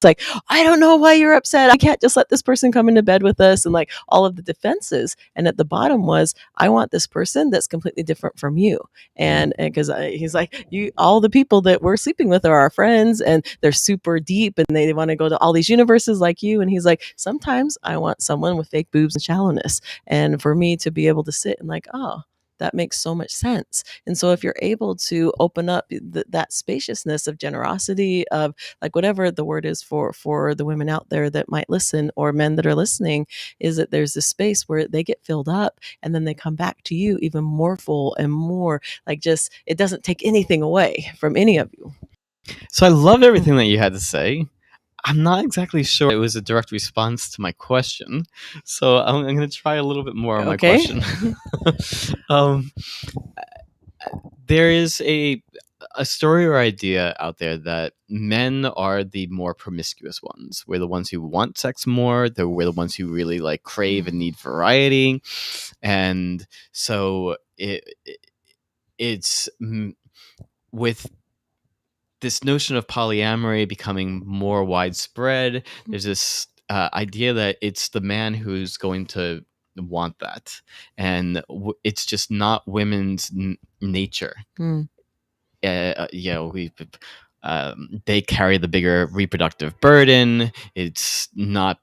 like, I don't know why you're upset. I can't just let this person come into bed with us, and like all of the defenses. And at the bottom was, I want this person that's completely different from you. And because he's like, all the people that we're sleeping with are our friends, and they're super deep, and they want to go to all these universes like you. And he's like, sometimes I want someone with fake boobs and shallowness. And for me to be able to sit and like, oh, that makes so much sense. And so if you're able to open up that spaciousness of generosity, of like whatever the word is for the women out there that might listen, or men that are listening, is that there's this space where they get filled up and then they come back to you even more full and more like, just, it doesn't take anything away from any of you. So I loved everything that you had to say. I'm not exactly sure it was a direct response to my question, so I'm going to try a little bit more on my question. There is a story or idea out there that men are the more promiscuous ones. We're the ones who want sex more. We're the ones who really like crave and need variety, and so it's with this notion of polyamory becoming more widespread. There's this idea that it's the man who's going to want that, and it's just not women's nature. They carry the bigger reproductive burden. It's not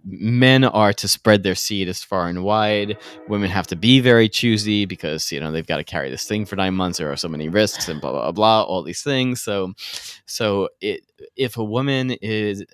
men are to spread their seed as far and wide. Women have to be very choosy because they've got to carry this thing for 9 months. There are so many risks and blah blah blah, all these things. If a woman is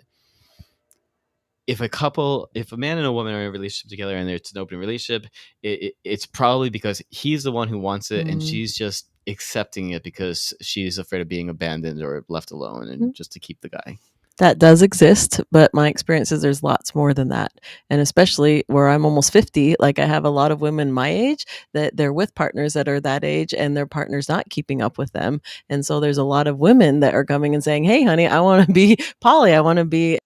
if a man and a woman are in a relationship together and it's an open relationship, it's probably because he's the one who wants it, and she's just accepting it because she's afraid of being abandoned or left alone, and just to keep the guy. That does exist, but my experience is there's lots more than that. And especially where I'm almost 50, like I have a lot of women my age that they're with partners that are that age, and their partner's not keeping up with them. And so there's a lot of women that are coming and saying, hey, honey, I want to be poly. I want to be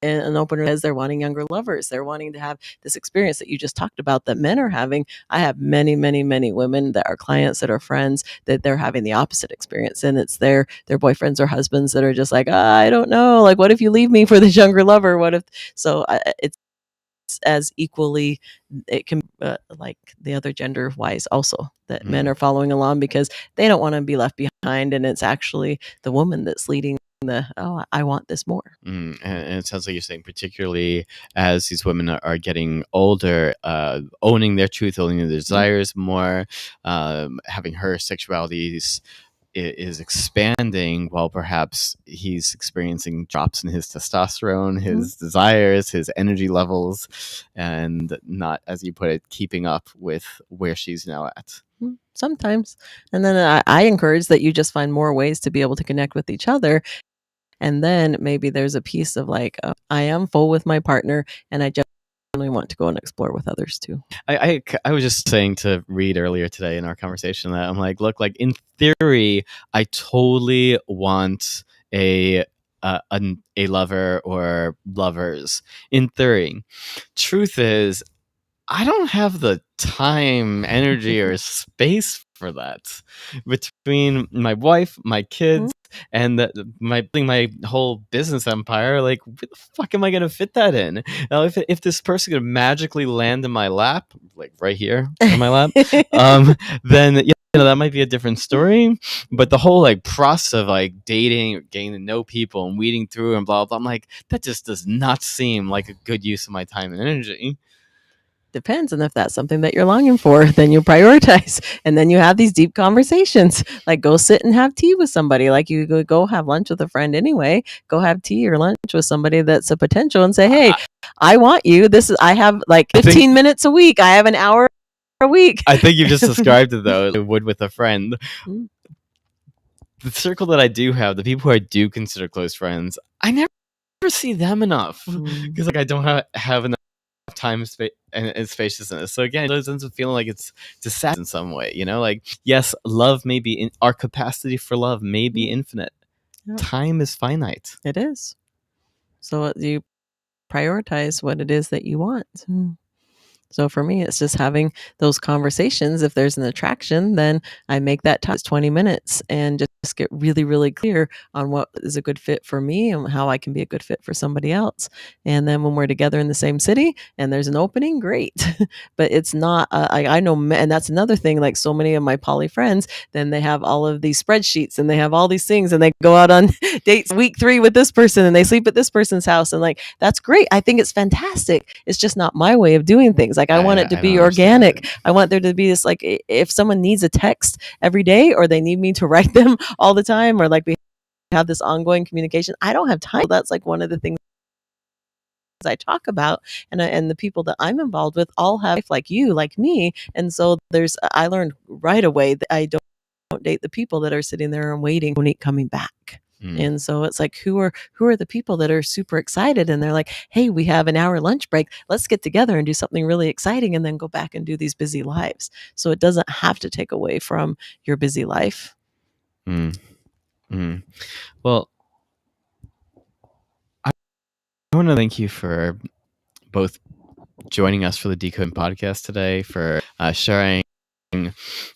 an open, as they're wanting younger lovers. They're wanting to have this experience that you just talked about that men are having. I have many, many, many women that are clients, that are friends, that they're having the opposite experience. And it's their boyfriends or husbands that are just like, I don't know. Like, what if you leave me for this younger lover? What if? So it's as equally, it can like the other gender wise also, that men are following along because they don't want to be left behind. And it's actually the woman that's leading I want this more. And it sounds like you're saying, particularly as these women are getting older, owning their truth, owning their desires more, having her sexuality is expanding, while perhaps he's experiencing drops in his testosterone, his desires, his energy levels, and not, as you put it, keeping up with where she's now at. Sometimes. And then I encourage that you just find more ways to be able to connect with each other. And then maybe there's a piece of like, I am full with my partner, and I just want to go and explore with others too. I was just saying to Reed earlier today in our conversation that I'm like, look, like in theory, I totally want a lover or lovers in theory. Truth is, I don't have the time, energy, or space for that. Between my wife, my kids, and my whole business empire, like, where the fuck am I gonna fit that in? Now, if this person could magically land in my lap, like right here in my lap, then that might be a different story. But the whole like process of like dating, getting to know people, and weeding through and blah blah, I'm like, that just does not seem like a good use of my time and energy. Depends. And if that's something that you're longing for, then you prioritize. And then you have these deep conversations. Like, go sit and have tea with somebody. Like, you go have lunch with a friend anyway. Go have tea or lunch with somebody that's a potential and say, hey, I want you. I have like 15 minutes a week. I have an hour a week. I think you just described it though. I would with a friend. The circle that I do have, the people who I do consider close friends, I never see them enough because like I don't have enough time and spaciousness. So again, it ends up feeling like it's sad in some way. Like, yes, love may be our capacity for love may be infinite. Time is finite. It is. So you prioritize what it is that you want. So for me, it's just having those conversations. If there's an attraction, then I make that time 20 minutes and just get really, really clear on what is a good fit for me and how I can be a good fit for somebody else. And then when we're together in the same city and there's an opening, great. But it's not, I know, and that's another thing, like so many of my poly friends, then they have all of these spreadsheets and they have all these things and they go out on dates week 3 with this person and they sleep at this person's house. And like, that's great. I think it's fantastic. It's just not my way of doing things. Like, I want it to be organic. I want there to be this, like, if someone needs a text every day or they need me to write them all the time, or like we have this ongoing communication, I don't have time. That's like one of the things I talk about, and the people that I'm involved with all have life like you, like me. And so I learned right away that I don't date the people that are sitting there and waiting for Monique coming back. And so it's like, who are the people that are super excited and they're like, hey, we have an hour lunch break. Let's get together and do something really exciting and then go back and do these busy lives. So it doesn't have to take away from your busy life. Well, I want to thank you for both joining us for the Decode podcast today, for sharing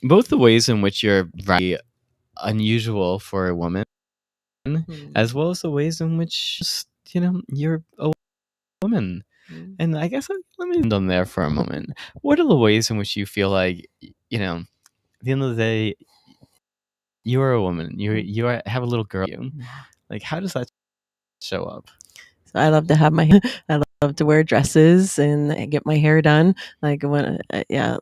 both the ways in which you're very unusual for a woman, as well as the ways in which you're a woman. And I guess let me end on there for a moment. What are the ways in which you feel like, at the end of the day, you are a woman, you have a little girl, like, how does that show up? So I love to have I love to wear dresses and get my hair done. Like, when I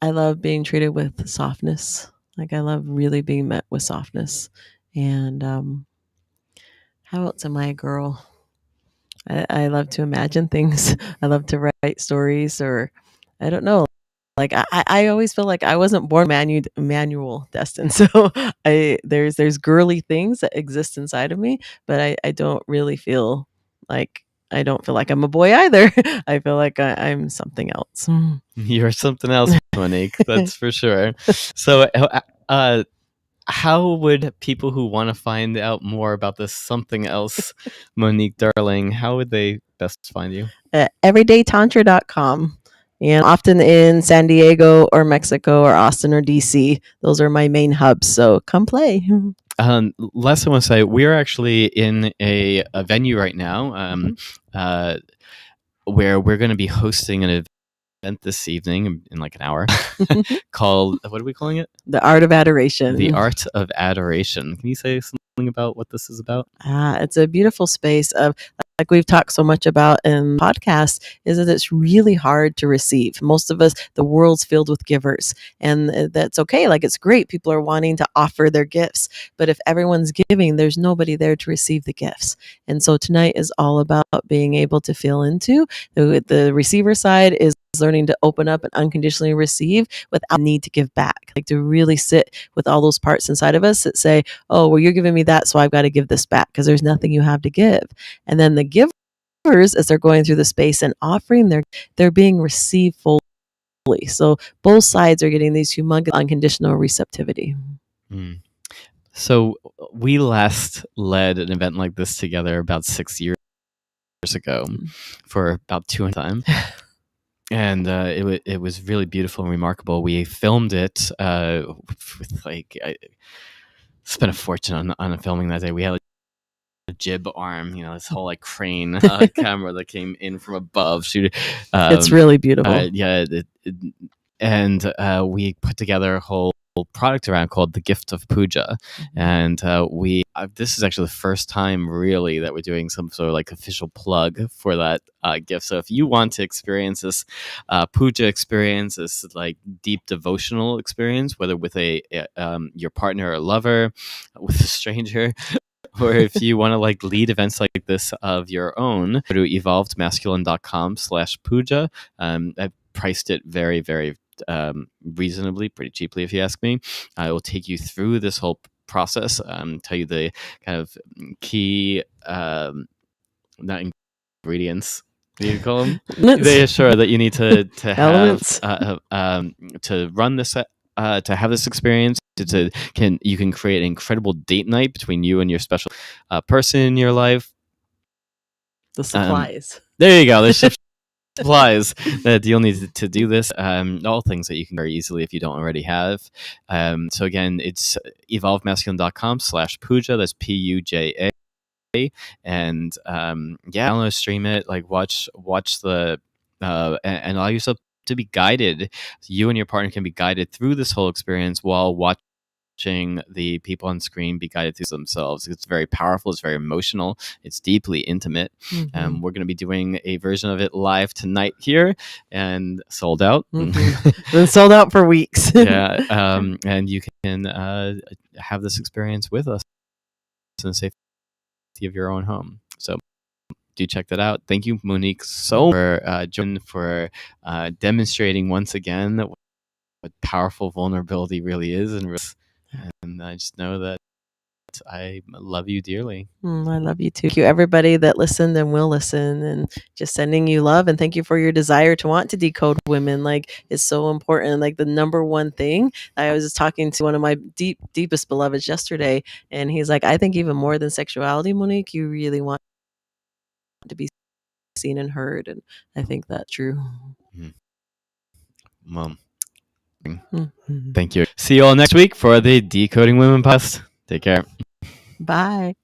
love being treated with softness. Like, I love really being met with softness. And how else am I a girl? I love to imagine things. I love to write stories, or I don't know. Like, I always feel like I wasn't born manual destined. So there's girly things that exist inside of me, but I don't really feel like I'm a boy either. I feel like I'm something else. You're something else, Monique. That's for sure. So, how would people who want to find out more about this something else, Monique darling, how would they best find you? Everydaytantra.com. And often in San Diego or Mexico or Austin or DC. Those are my main hubs. So come play. Last I want to say, we're actually in a venue right now where we're going to be hosting an event this evening in like an hour called, what are we calling it? The Art of Adoration. The Art of Adoration. Can you say something about what this is about? It's a beautiful space of, like we've talked so much about in podcasts, is that it's really hard to receive. Most of us, the world's filled with givers, and that's okay. Like, it's great. People are wanting to offer their gifts, but if everyone's giving, there's nobody there to receive the gifts. And so tonight is all about being able to feel into the receiver side is learning to open up and unconditionally receive without need to give back. Like, to really sit with all those parts inside of us that say, oh, well, you're giving me that, so I've got to give this back, because there's nothing you have to give. And then the givers, as they're going through the space and offering, they're being received fully. So both sides are getting these humongous unconditional receptivity. So we last led an event like this together about 6 years ago for about 200 times. And it was really beautiful and remarkable. We filmed it with like I spent a fortune on filming that day. We had a jib arm, this whole like crane camera that came in from above. It's really beautiful. Yeah, and we put together a whole product around called the Gift of Puja, and this is actually the first time really that we're doing some sort of like official plug for that gift. So if you want to experience this puja experience, this like deep devotional experience, whether with your partner or lover, with a stranger, or if you want to like lead events like this of your own, go to evolvedmasculine.com/puja. I've priced it very, very reasonably, pretty cheaply if you ask me. I will take you through this whole process, tell you the kind of key not ingredients, what do you call them? They assure that you need to have to run this to have this experience. You can create an incredible date night between you and your special person in your life. The supplies. There you go. There's supplies that you'll need to do this. All things that you can very easily if you don't already have. So again, it's evolvedmasculine.com/puja. That's PUJA. And download, stream it, like watch the and allow yourself to be guided. You and your partner can be guided through this whole experience while watching the people on screen be guided through themselves. It's very powerful. It's very emotional. It's deeply intimate. We're going to be doing a version of it live tonight here, and sold out. Been sold out for weeks. And you can have this experience with us in the safety of your own home. So do check that out. Thank you, Monique, for demonstrating once again what powerful vulnerability really is, and I just know that I love you dearly. I love you too. Thank you, everybody that listened and will listen, and just sending you love. And thank you for your desire to want to decode women. Like, it's so important. Like, the number one thing, I was just talking to one of my deepest beloveds yesterday, and he's like, I think even more than sexuality, Monique, you really want to be seen and heard. And I think that's true. Well, thank you. See you all next week for the Decoding Women podcast. Take care. Bye.